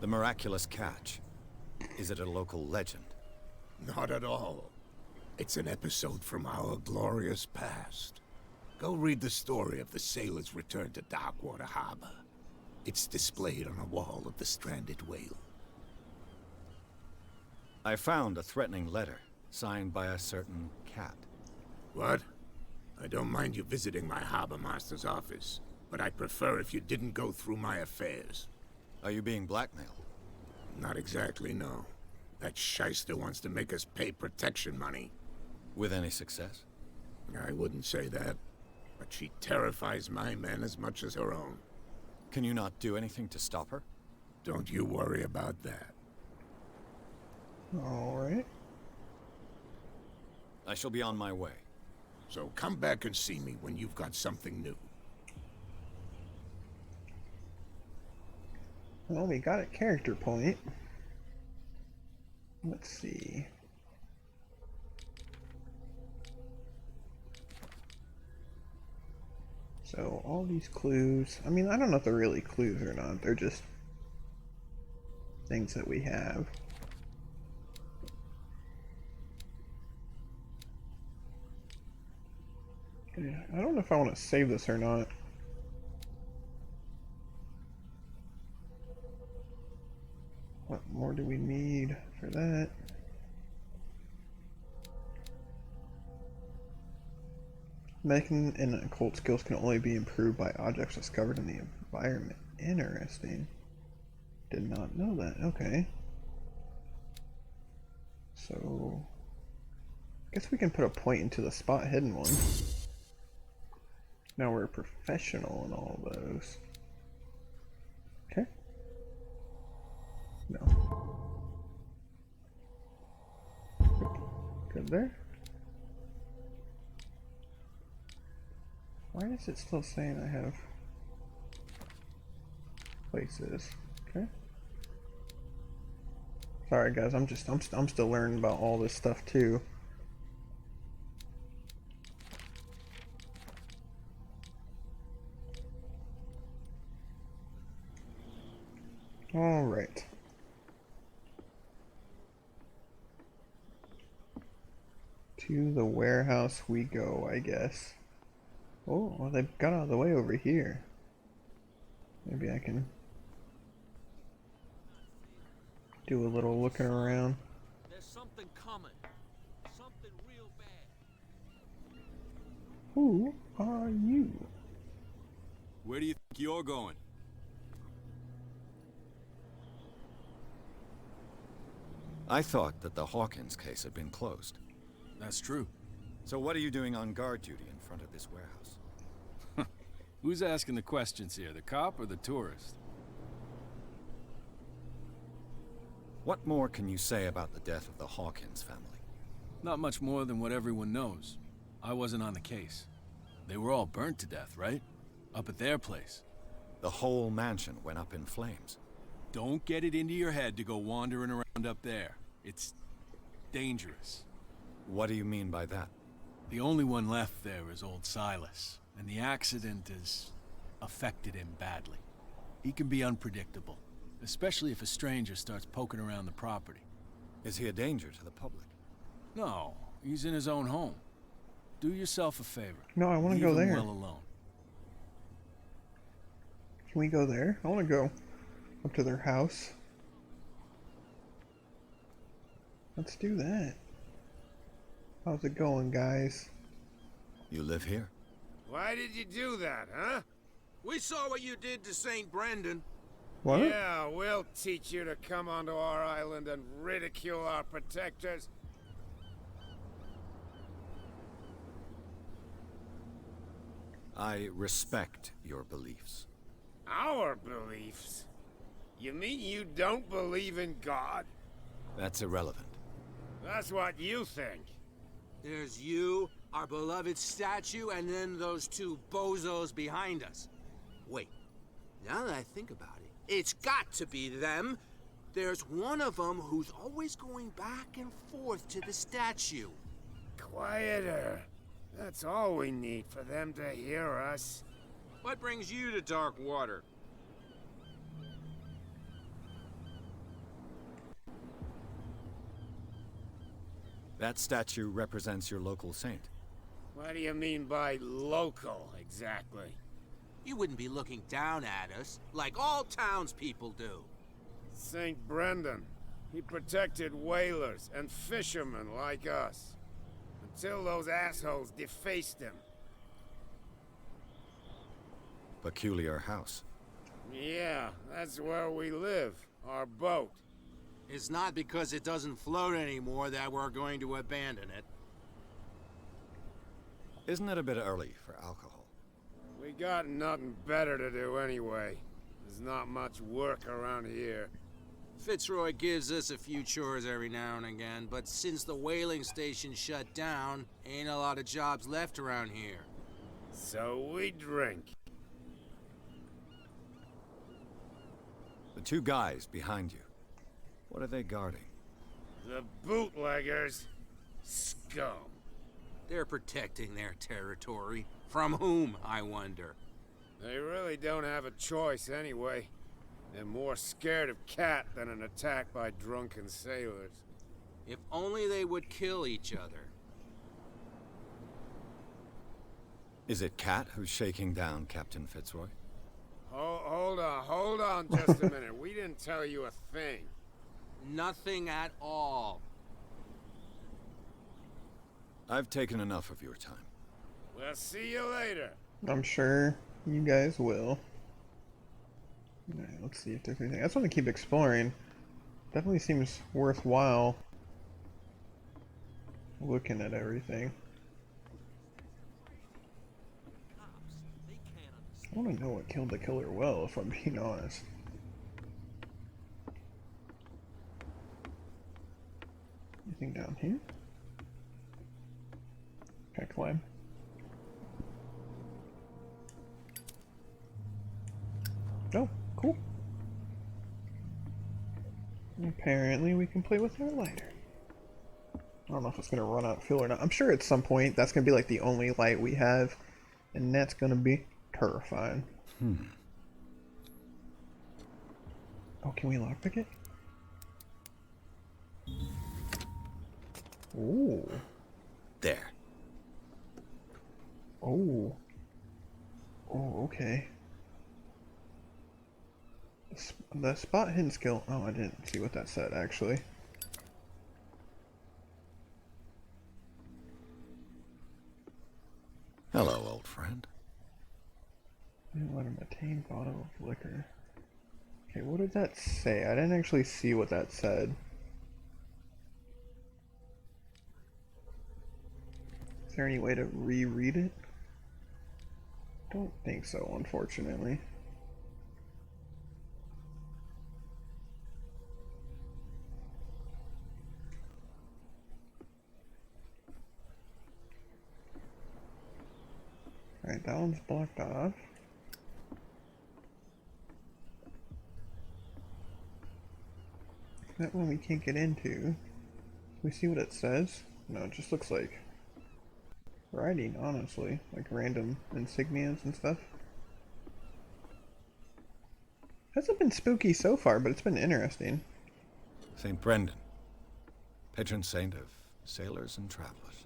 The miraculous catch. Is it a local legend? Not at all. It's an episode from our glorious past. Go read the story of the sailor's return to Darkwater Harbor. It's displayed on a wall of the stranded whale. I found a threatening letter, signed by a certain cat. What? I don't mind you visiting my harbor master's office, but I'd prefer if you didn't go through my affairs. Are you being blackmailed? Not exactly, no. That shyster wants to make us pay protection money. With any success? I wouldn't say that, but she terrifies my men as much as her own. Can you not do anything to stop her? Don't you worry about that. Alright. I shall be on my way. So come back and see me when you've got something new. Well, we got a character point. Let's see. So, all these clues, I mean, I don't know if they're really clues or not, they're just things that we have. I don't know if I want to save this or not. What more do we need for that? Making and occult skills can only be improved by objects discovered in the environment. Interesting. Did not know that. Okay. So, I guess we can put a point into the spot hidden one. Now we're a professional in all those. Okay. No. Good there. Why is it still saying I have places? Okay. Sorry guys, I'm still learning about all this stuff too. All right. To the warehouse we go, I guess. Oh, well, they've got out of the way over here. Maybe I can do a little looking around. There's something coming. Something real bad. Who are you? Where do you think you're going? I thought that the Hawkins case had been closed. That's true. So what are you doing on guard duty in front of this warehouse? Who's asking the questions here, the cop or the tourist? What more can you say about the death of the Hawkins family? Not much more than what everyone knows. I wasn't on the case. They were all burnt to death, right? Up at their place. The whole mansion went up in flames. Don't get it into your head to go wandering around up there. It's dangerous. What do you mean by that? The only one left there is old Silas, and the accident has affected him badly. He can be unpredictable, especially if a stranger starts poking around the property. Is he a danger to the public? No, he's in his own home. Do yourself a favor. No, I want to go Leave him there. well alone. Can we go there? I want to go up to their house. Let's do that. How's it going, guys? You live here? Why did you do that, huh? We saw what you did to St. Brendan. What? Yeah, we'll teach you to come onto our island and ridicule our protectors. I respect your beliefs. Our beliefs? You mean you don't believe in God? That's irrelevant. That's what you think. There's you, our beloved statue, and then those two bozos behind us. Wait, now that I think about it, it's got to be them. There's one of them who's always going back and forth to the statue. Quieter. That's all we need for them to hear us. What brings you to dark water? That statue represents your local saint. What do you mean by local, exactly? You wouldn't be looking down at us, like all townspeople do. St. Brendan. He protected whalers and fishermen like us. Until those assholes defaced him. Peculiar house. Yeah, that's where we live. Our boat. It's not because it doesn't float anymore that we're going to abandon it. Isn't it a bit early for alcohol? We got nothing better to do anyway. There's not much work around here. Fitzroy gives us a few chores every now and again, but since the whaling station shut down, ain't a lot of jobs left around here. So we drink. The two guys behind you. What are they guarding? The bootleggers. Scum. They're protecting their territory. From whom, I wonder? They really don't have a choice anyway. They're more scared of Cat than an attack by drunken sailors. If only they would kill each other. Is it Cat who's shaking down Captain Fitzroy? Hold on just a minute. We didn't tell you a thing. Nothing at all. I've taken enough of your time. We'll see you later. I'm sure you guys will. Alright, let's see if there's anything. I just want to keep exploring. Definitely seems worthwhile looking at everything. I want to know what killed the killer well, if I'm being honest. Anything down here? Can I climb? Oh, cool. Apparently we can play with our lighter. I don't know if it's gonna run out of fuel or not. I'm sure at some point that's gonna be like the only light we have, and that's gonna be terrifying. Oh, can we lockpick it? Ooh. There. Oh. Oh, okay. The spot hidden skill. Oh, I didn't see what that said actually. Hello, old friend. Let him attain bottle of liquor. Okay, what did that say? I didn't actually see what that said. Is there any way to reread it? Don't think so, unfortunately. Alright, that one's blocked off. That one we can't get into. Can we see what it says? No, it just looks like writing, honestly. Like random insignias and stuff. Hasn't been spooky so far, but it's been interesting. St. Brendan, patron saint of sailors and travelers.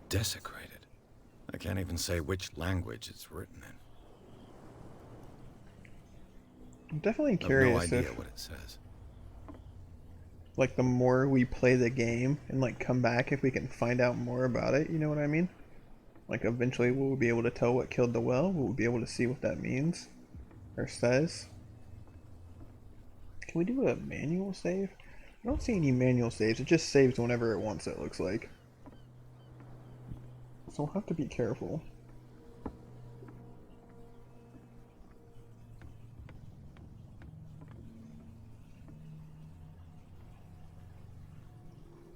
Desecrated. I can't even say which language it's written in. I'm definitely I curious have no idea if, what it says. like, the more we play the game and, like, come back if we can find out more about it, you know what I mean? Like, eventually we'll be able to tell what killed the well, we'll be able to see what that means, or says. Can we do a manual save? I don't see any manual saves, it just saves whenever it wants, it looks like. So we'll have to be careful.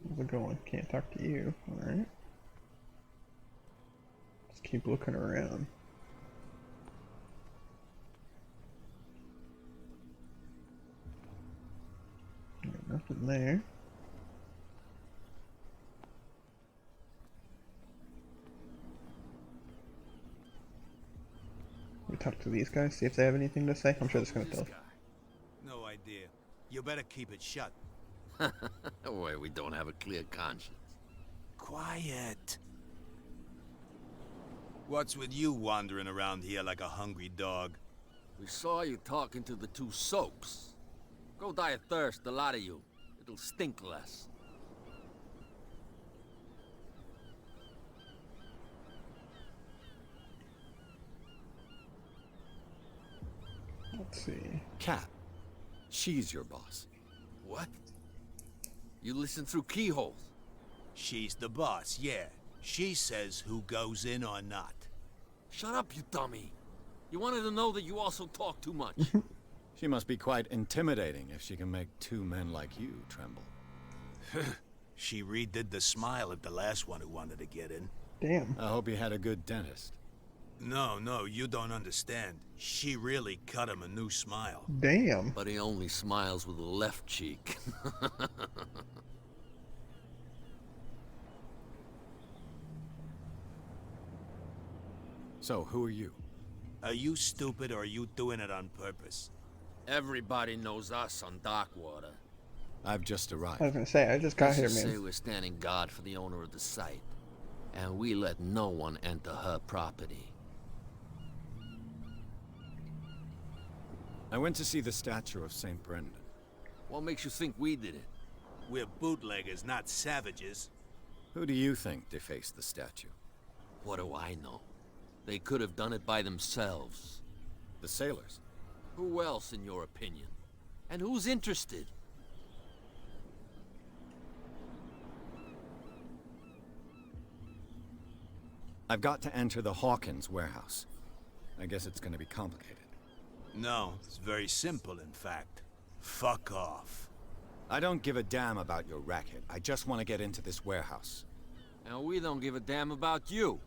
How's it going? Can't talk to you. Alright. keep looking around. Nothing there. We talk to these guys, see if they have anything to say. I'm sure they're gonna tell us. No idea. You better keep it shut. Wait, we don't have a clear conscience. Quiet. What's with you wandering around here like a hungry dog? We saw you talking to the two soaks. Go die of thirst, the lot of you. It'll stink less. Let's see. Cat. She's your boss. What? You listen through keyholes. She's the boss, yeah. She says who goes in or not. Shut up, you dummy. You wanted to know that you also talk too much. She must be quite intimidating if she can make two men like you tremble. She redid the smile at the last one who wanted to get in. Damn. I hope you had a good dentist. No, you don't understand. She really cut him a new smile. Damn. But he only smiles with the left cheek. So, who are you? Are you stupid or are you doing it on purpose? Everybody knows us on Darkwater. I've just arrived. I was gonna say, I just got here, Let's just man. say we're standing guard for the owner of the site. And we let no one enter her property. I went to see the statue of St. Brendan. What makes you think we did it? We're bootleggers, not savages. Who do you think defaced the statue? What do I know? They could have done it by themselves. The sailors. Who else, in your opinion? And who's interested? I've got to enter the Hawkins Warehouse. I guess it's gonna be complicated. No, it's very simple, in fact. Fuck off. I don't give a damn about your racket. I just want to get into this warehouse. And we don't give a damn about you.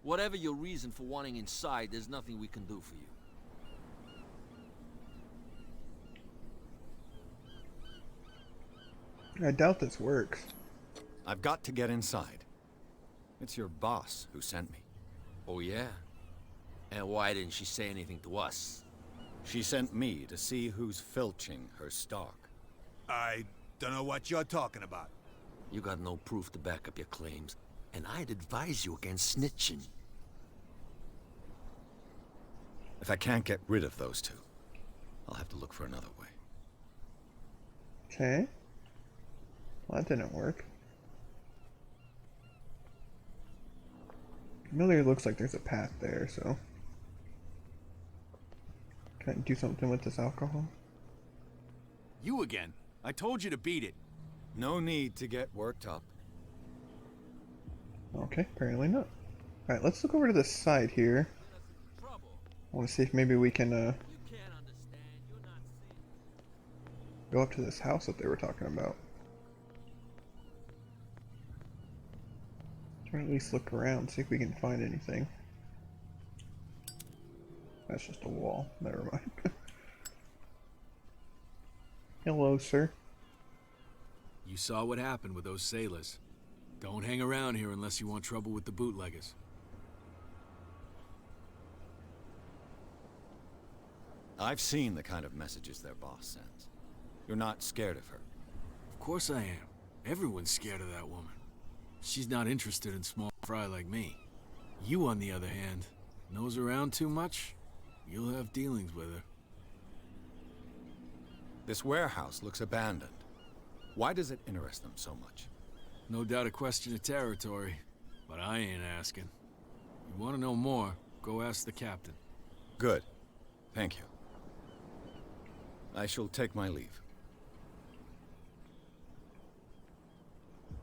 Whatever your reason for wanting inside, there's nothing we can do for you. I doubt this works. I've got to get inside. It's your boss who sent me. Oh, yeah? And why didn't she say anything to us? She sent me to see who's filching her stock. I don't know what you're talking about. You got no proof to back up your claims, and I'd advise you against snitching. If I can't get rid of those two, I'll have to look for another way. Okay. Well, that didn't work. Familiar looks like there's a path there, so... Can I do something with this alcohol? You again. I told you to beat it. No need to get worked up. Okay, apparently not. Alright, let's look over to the side here. I want to see if maybe we can, go up to this house that they were talking about. Or at least look around, see if we can find anything. That's just a wall. Never mind. Hello, sir. You saw what happened with those sailors. Don't hang around here unless you want trouble with the bootleggers. I've seen the kind of messages their boss sends. You're not scared of her. Of course I am. Everyone's scared of that woman. She's not interested in small fry like me. You, on the other hand, nose around too much, you'll have dealings with her. This warehouse looks abandoned. Why does it interest them so much? No doubt a question of territory, but I ain't asking. You want to know more, go ask the captain. Good. Thank you. I shall take my leave.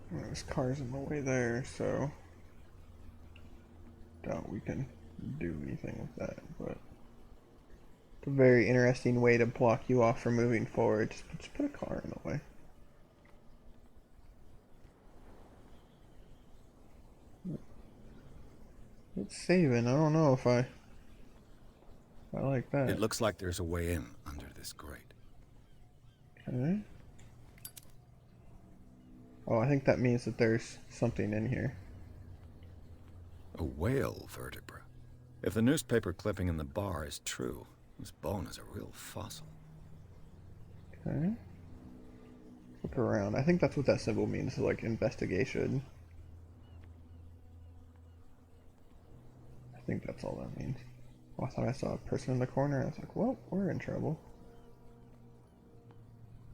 Well, there's cars in the way there, so... doubt we can do anything with that, but... It's a very interesting way to block you off from moving forward. Just put a car in the way. It's saving. I don't know if I like that. It looks like there's a way in under this grate. Okay. Oh, I think that means that there's something in here. A whale vertebra. If the newspaper clipping in the bar is true, this bone is a real fossil. Okay. Look around. I think that's what that symbol means, like investigation. I think that's all that means. Oh, I thought I saw a person in the corner. I was like, well, we're in trouble.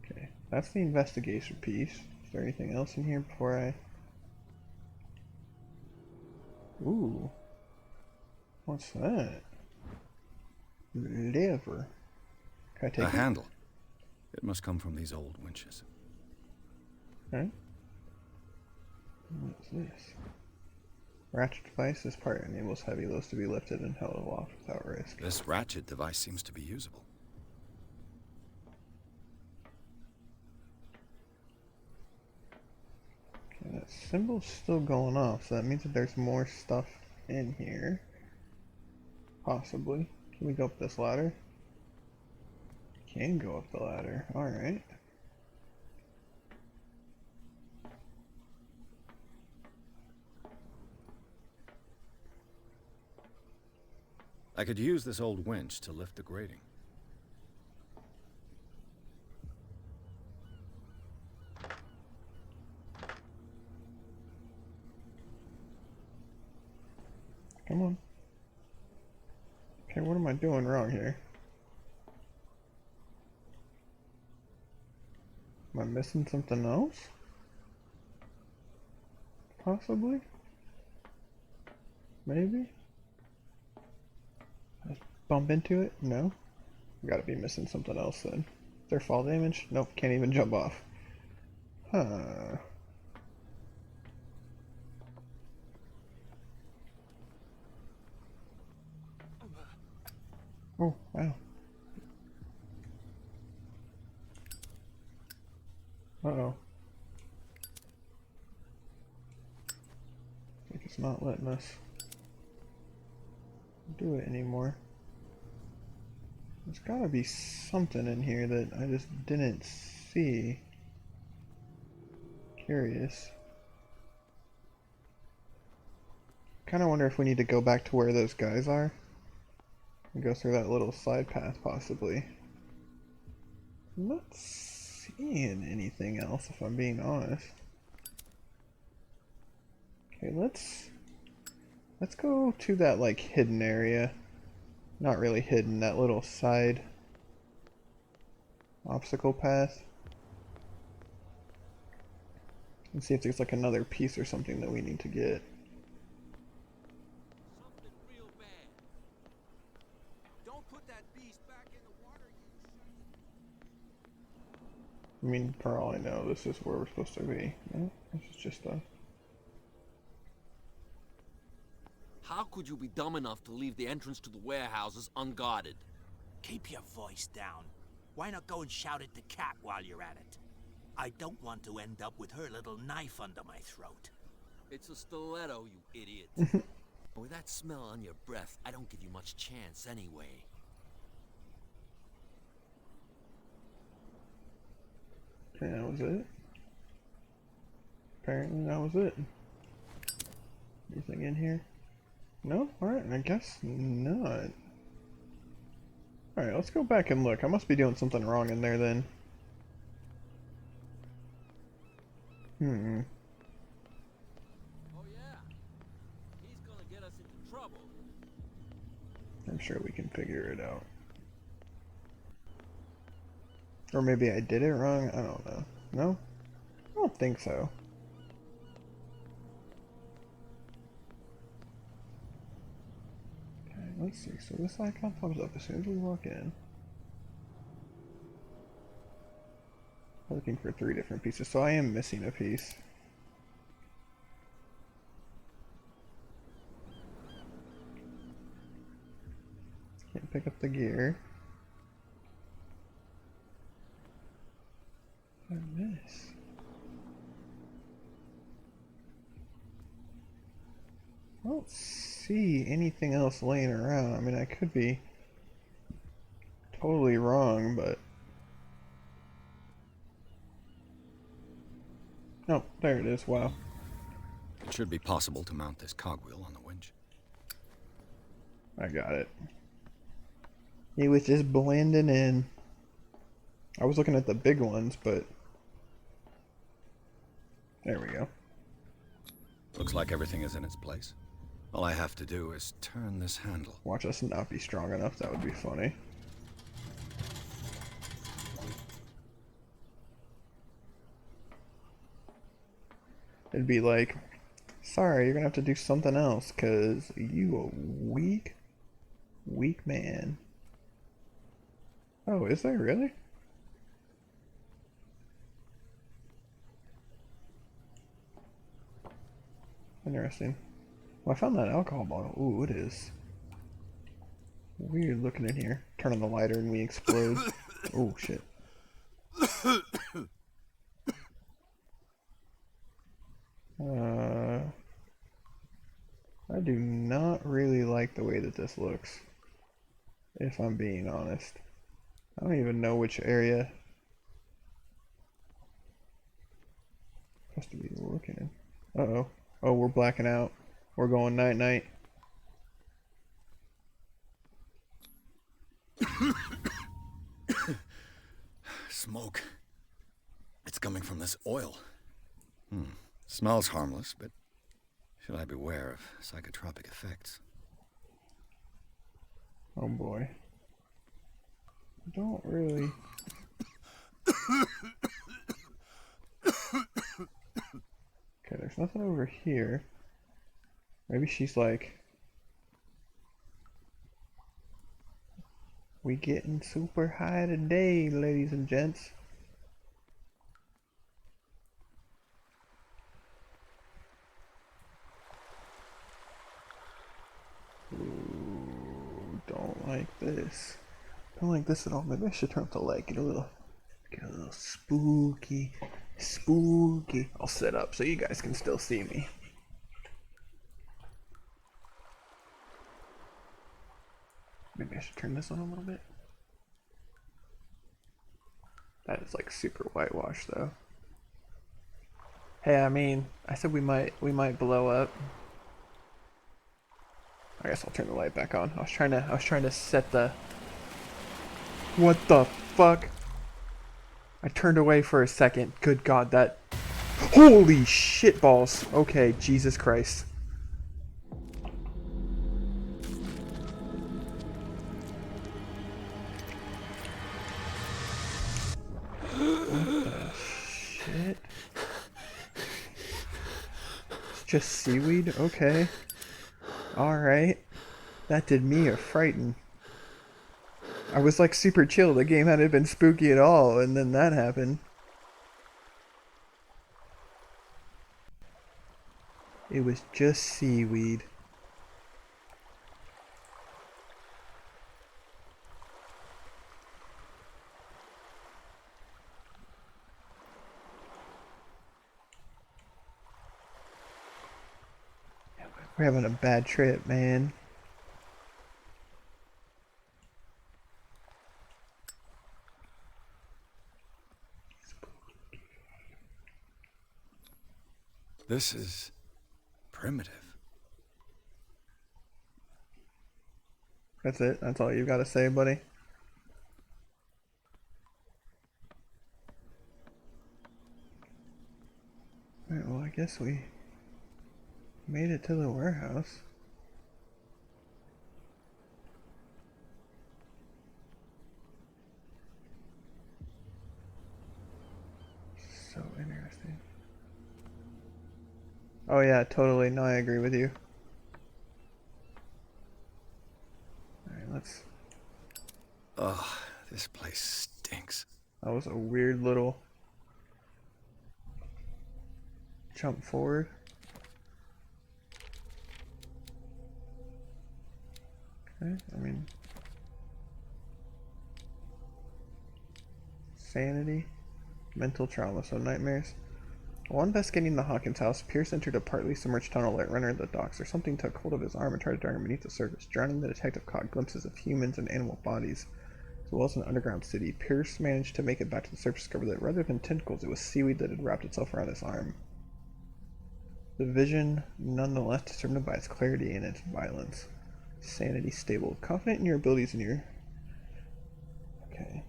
Okay, that's the investigation piece. Is there anything else in here before I... Ooh. What's that? Lever. Can I take A it? handle. It must come from these old winches. Okay. What's this? Ratchet device. This part enables heavy loads to be lifted and held aloft without risk. This ratchet device seems to be usable. Okay, that symbol's still going off, so that means that there's more stuff in here. Possibly. Can we go up this ladder? Can go up the ladder. Alright. I could use this old winch to lift the grating. Come on. Okay, what am I doing wrong here? Am I missing something else? Possibly? Maybe? Just bump into it? No? Gotta be missing something else then. Is there fall damage? Nope, can't even jump off. Huh. Oh, wow. Uh-oh. I think it's not letting us do it anymore. There's gotta be something in here that I just didn't see. Curious. Kinda wonder if we need to go back to where those guys are. And go through that little side path, possibly. I'm not seeing anything else, if I'm being honest. Okay, let's go to that, like, hidden area. Not really hidden, that little side obstacle path. And see if there's, like, another piece or something that we need to get. I mean, for all I know, this is where we're supposed to be. No, this is just a... How could you be dumb enough to leave the entrance to the warehouses unguarded? Keep your voice down. Why not go and shout at the cat while you're at it? I don't want to end up with her little knife under my throat. It's a stiletto, you idiot. With that smell on your breath, I don't give you much chance anyway. Okay, that was it. Apparently that was it. Anything in here? No? Alright, I guess not. Alright, let's go back and look. I must be doing something wrong in there then. Oh yeah. He's gonna get us into trouble. I'm sure we can figure it out. Or maybe I did it wrong? I don't know. No? I don't think so. Okay, let's see. So this icon pops up as soon as we walk in. Looking for 3 different pieces, so I am missing a piece. Can't pick up the gear. I miss. I don't see anything else laying around. I mean, I could be totally wrong, but... Oh, there it is. Wow. It should be possible to mount this cogwheel on the winch. I got it. It was just blending in. I was looking at the big ones, but... There we go. Looks like everything is in its place. All I have to do is turn this handle. Watch us not be strong enough. That would be funny. It'd be like, sorry, you're gonna have to do something else, cause you a weak man. Oh, is there really? Interesting. Well, I found that alcohol bottle. Ooh, it is weird looking in here. Turn on the lighter and we explode. Oh, shit. I do not really like the way that this looks, if I'm being honest. I don't even know which area I'm supposed to be looking in. Uh-oh. Oh, we're blacking out. We're going night-night. Smoke. It's coming from this oil. Smells harmless, but should I beware of psychotropic effects? Oh boy. Don't really... Okay, there's nothing over here. Maybe she's like... We getting super high today, ladies and gents. Ooh, don't like this. Don't like this at all. Maybe I should turn up the light. Get a little spooky. Spooky. I'll sit up so you guys can still see me. Maybe I should turn this on a little bit. That is like super whitewashed though. Hey, I mean, I said we might blow up. I guess I'll turn the light back on. I was trying to set the... What the fuck? I turned away for a second. Good God, that... Holy shit balls. Okay, Jesus Christ. What the shit? It's just seaweed? Okay. Alright. That did me a frighten. I was like super chill. The game hadn't been spooky at all, and then that happened. It was just seaweed. We're having a bad trip, man. This is primitive. That's it? That's all you gotta say, buddy? Alright, well I guess we made it to the warehouse. So interesting. Oh yeah, totally. No, I agree with you. Alright, let's... Ugh, this place stinks. That was a weird little jump forward. Okay, I mean... Sanity, mental trauma, so nightmares. While investigating the Hawkins house, Pierce entered a partly submerged tunnel that ran under the docks, or something took hold of his arm and tried to drag him beneath the surface. Drowning, the detective caught glimpses of humans and animal bodies, as well as an underground city. Pierce managed to make it back to the surface, discovered that rather than tentacles, it was seaweed that had wrapped itself around his arm. The vision, nonetheless, disturbed by its clarity and its violence. Sanity stable. Confident in your abilities and your... Okay.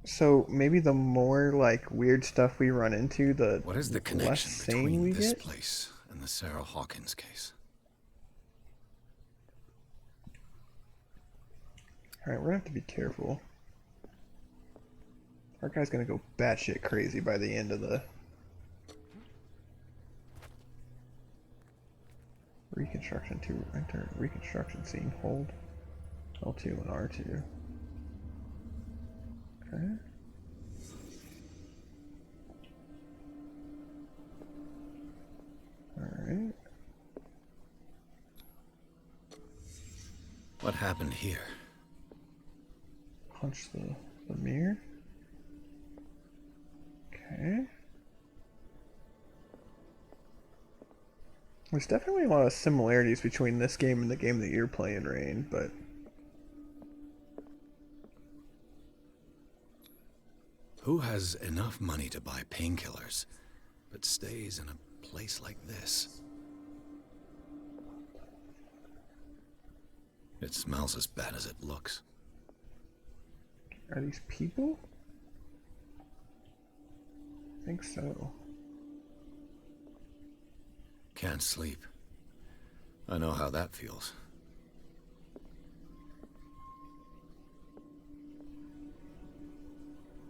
So maybe the more like weird stuff we run into, the what is the less connection sane between we this get? place and the Sarah Hawkins case? Alright, we're gonna have to be careful. Our guy's gonna go batshit crazy by the end of the reconstruction. To enter reconstruction scene. Hold L2 and R2. Okay. Alright. What happened here? Punch the mirror. Okay. There's definitely a lot of similarities between this game and the game that you're playing, Rain, but... Who has enough money to buy painkillers, but stays in a place like this? It smells as bad as it looks. Are these people? I think so. Can't sleep. I know how that feels.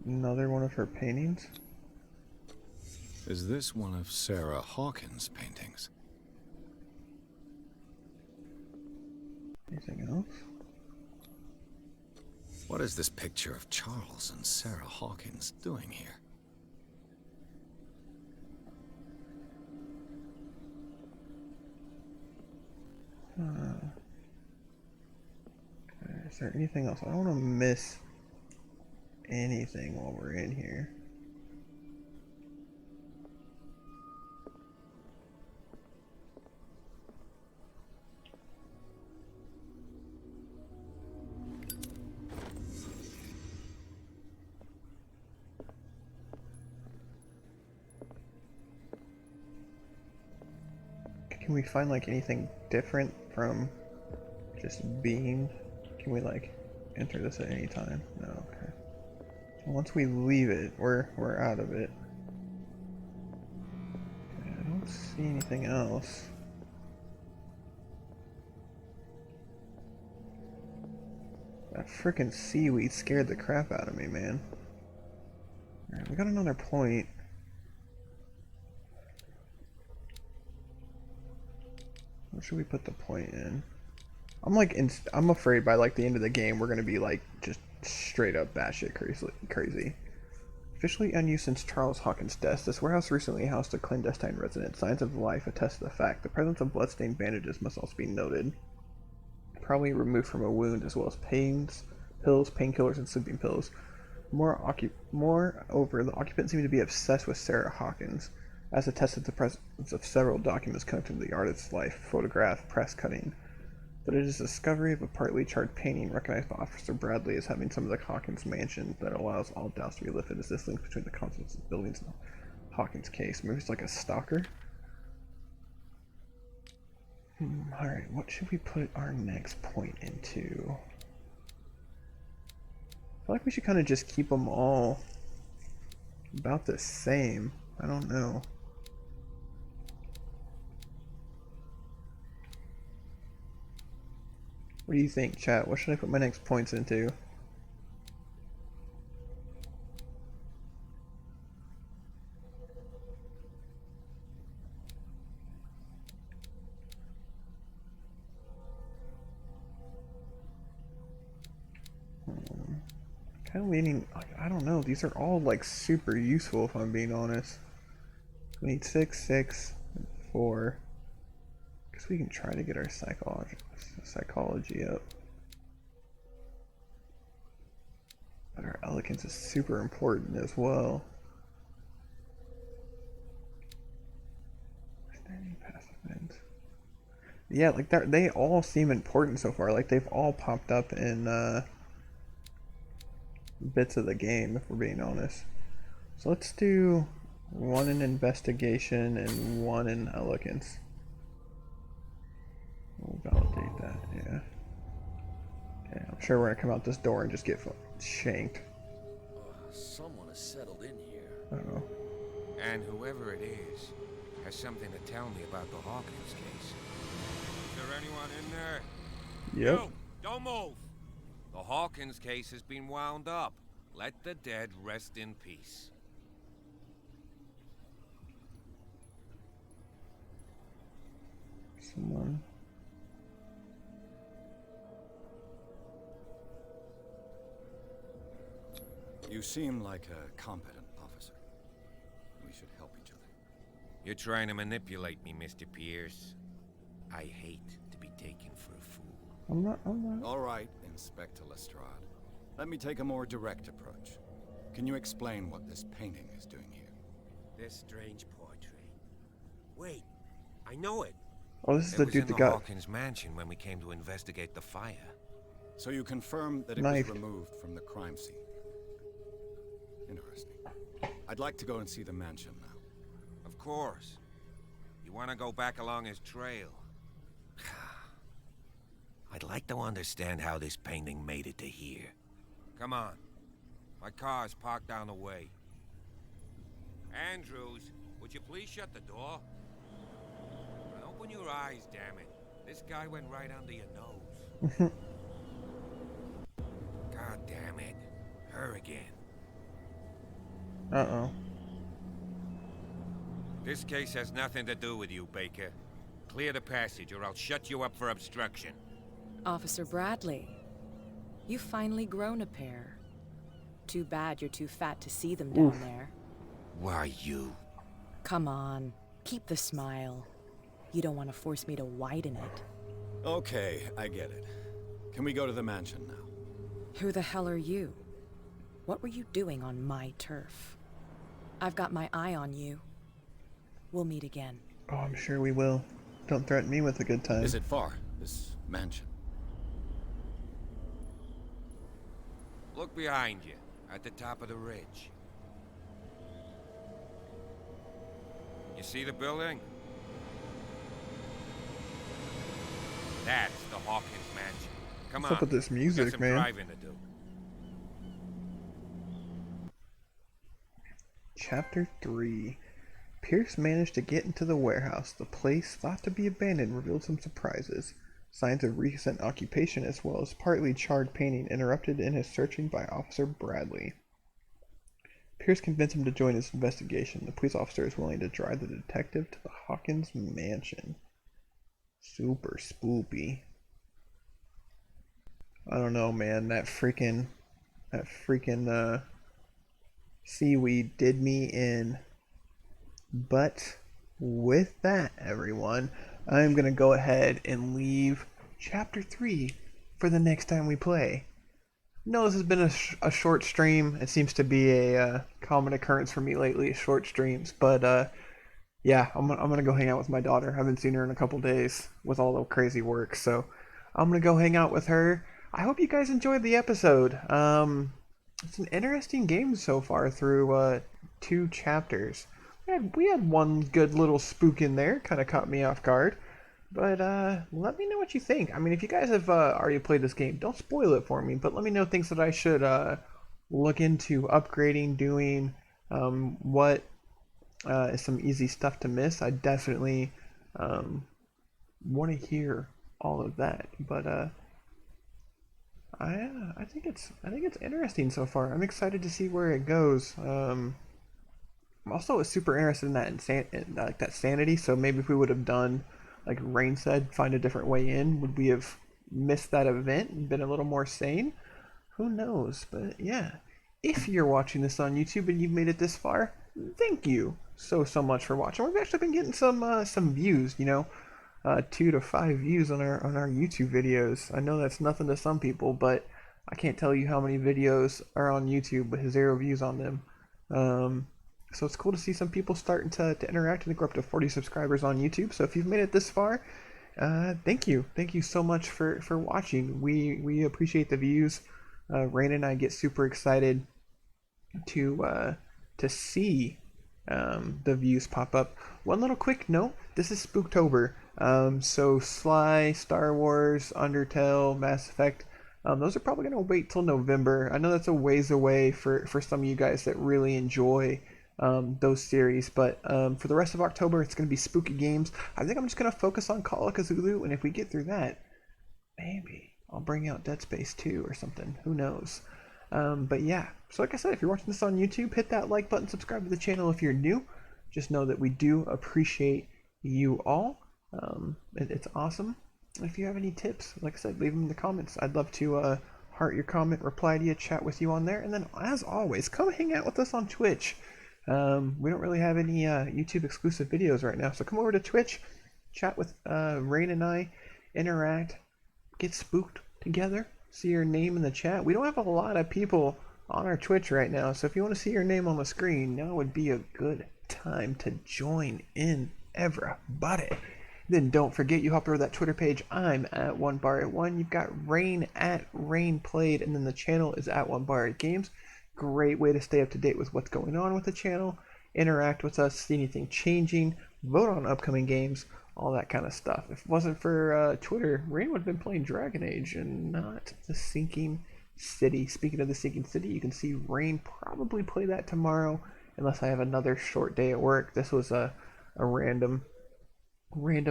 Another one of her paintings? Is this one of Sarah Hawkins' paintings? Anything else? What is this picture of Charles and Sarah Hawkins doing here? Okay, is there anything else? I don't want to miss anything while we're in here. Can we find like anything different from just being? Can we like enter this at any time? No, okay. Once we leave it, we're out of it. Okay, I don't see anything else. That frickin' seaweed scared the crap out of me, man. Alright, we got another point. Where should we put the point in? I'm afraid by like the end of the game we're gonna be like just straight up batshit crazy. Officially unused since Charles Hawkins' death, this warehouse recently housed a clandestine resident. Signs of life attest to the fact. The presence of bloodstained bandages must also be noted. Probably removed from a wound, as well as pains, pills, painkillers, and sleeping pills. Moreover, the occupants seem to be obsessed with Sarah Hawkins, as attested to the presence of several documents connected to the artist's life, photograph, press cutting. But it is the discovery of a partly charred painting recognized by Officer Bradley as having some of the Hawkins mansion that allows all doubts to be lifted as this links between the contents of the buildings and the Hawkins case. Maybe it's like a stalker? Alright, what should we put our next point into? I feel like we should kind of just keep them all about the same. I don't know. What do you think, chat? What should I put my next points into? Kind of leaning, I don't know, these are all like super useful if I'm being honest. We need 6, 6, and 4. Guess we can try to get our psychology up. But our elegance is super important as well. And yeah, like they all seem important so far. Like they've all popped up in bits of the game, if we're being honest. So let's do one in investigation and one in elegance. We'll validate that, yeah. Okay, I'm sure we're gonna come out this door and just get shanked. Someone has settled in here. Uh-oh. And whoever it is has something to tell me about the Hawkins case. Is there anyone in there? Yep. You, don't move. The Hawkins case has been wound up. Let the dead rest in peace. Someone. You seem like a competent officer. We should help each other. You're trying to manipulate me, Mr. Pierce. I hate to be taken for a fool. I'm not. All right, Inspector Lestrade. Let me take a more direct approach. Can you explain what this painting is doing here? This strange portrait. Wait, I know it. Oh, this is the dude that got Hawkins mansion when we came to investigate the fire. So you confirm that it Knife. was removed from the crime scene. Interesting. I'd like to go and see the mansion now. Of course. You want to go back along his trail? I'd like to understand how this painting made it to here. Come on. My car's parked down the way. Andrews, would you please shut the door? And open your eyes, damn it. This guy went right under your nose. God damn it. Her again. Uh-oh. This case has nothing to do with you, Baker. Clear the passage or I'll shut you up for obstruction. Officer Bradley, you've finally grown a pair. Too bad you're too fat to see them down there. Why, you... Come on, keep the smile. You don't want to force me to widen it. Okay, I get it. Can we go to the mansion now? Who the hell are you? What were you doing on my turf? I've got my eye on you. We'll meet again. Oh, I'm sure we will. Don't threaten me with a good time. Is it far, this mansion? Look behind you, at the top of the ridge. You see the building? That's the Hawkins mansion. Come What's on. up with this We music, got some man? driving to do. Chapter 3. Pierce managed to get into the warehouse. The place, thought to be abandoned, revealed some surprises. Signs of recent occupation as well as partly charred painting interrupted in his searching by Officer Bradley. Pierce convinced him to join his investigation. The police officer is willing to drive the detective to the Hawkins mansion. Super spoopy. I don't know, man. That freaking seaweed did me in. But with that, everyone, I'm going to go ahead and leave Chapter 3 for the next time we play. No, this has been a short stream. It seems to be a common occurrence for me lately, short streams. But yeah, I'm going to go hang out with my daughter. I haven't seen her in a couple days with all the crazy work. So I'm going to go hang out with her. I hope you guys enjoyed the episode. It's an interesting game so far through 2 chapters. We had one good little spook in there, kind of caught me off guard. But let me know what you think. I mean, if you guys have already played this game, don't spoil it for me. But let me know things that I should look into upgrading, doing, what is some easy stuff to miss. I definitely want to hear all of that. But I think it's interesting so far. I'm excited to see where it goes. I'm also super interested in that that sanity. So maybe if we would have done, like Rain said, find a different way in, would we have missed that event and been a little more sane? Who knows? But yeah, if you're watching this on YouTube and you've made it this far, thank you so much for watching. We've actually been getting some views, 2 to 5 views on our YouTube videos. I know that's nothing to some people, but I can't tell you how many videos are on YouTube with 0 views on them. So it's cool to see some people starting to interact. I think we're up to 40 subscribers on YouTube. So if you've made it this far, thank you. Thank you so much for watching. We appreciate the views. Rain and I get super excited to see the views pop up. One little quick note, this is Spooktober. So Sly, Star Wars, Undertale, Mass Effect, those are probably going to wait till November. I know that's a ways away for some of you guys that really enjoy those series, but for the rest of October it's going to be spooky games. I think I'm just going to focus on Call of Cthulhu, and if we get through that, maybe I'll bring out Dead Space 2 or something. Who knows? But yeah, so like I said, if you're watching this on YouTube, hit that like button, subscribe to the channel if you're new. Just know that we do appreciate you all. It's awesome. If you have any tips, like I said, leave them in the comments. I'd love to heart your comment, reply to you, chat with you on there. And then, as always, come hang out with us on Twitch. We don't really have any YouTube exclusive videos right now, so come over to Twitch, chat with Rain and I, interact, get spooked together, see your name in the chat. We don't have a lot of people on our Twitch right now, so if you want to see your name on the screen, now would be a good time to join in, everybody. Then don't forget, you hop over that Twitter page. I'm at OneBarIt1. You've got Rain at RainPlayed, and then the channel is at OneBarItGames. Great way to stay up to date with what's going on with the channel, interact with us, see anything changing, vote on upcoming games, all that kind of stuff. If it wasn't for Twitter, Rain would have been playing Dragon Age and not The Sinking City. Speaking of The Sinking City, you can see Rain probably play that tomorrow, unless I have another short day at work. This was a random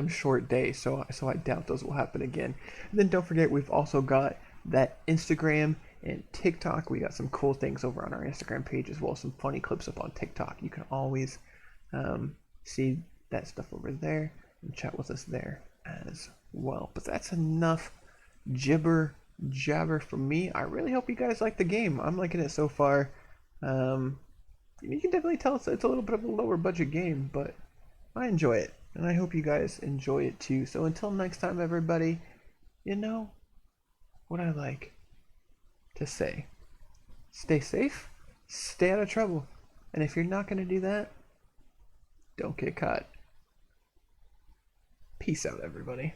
short day, so I doubt those will happen again. And then don't forget, we've also got that Instagram and TikTok. We got some cool things over on our Instagram page, as well as some funny clips up on TikTok. You can always see that stuff over there and chat with us there as well. But that's enough jibber jabber from me. I really hope you guys like the game. I'm liking it so far. You can definitely tell it's a little bit of a lower budget game, but I enjoy it, and I hope you guys enjoy it too. So until next time, everybody, you know what I like to say. Stay safe, stay out of trouble, and if you're not going to do that, don't get caught. Peace out, everybody.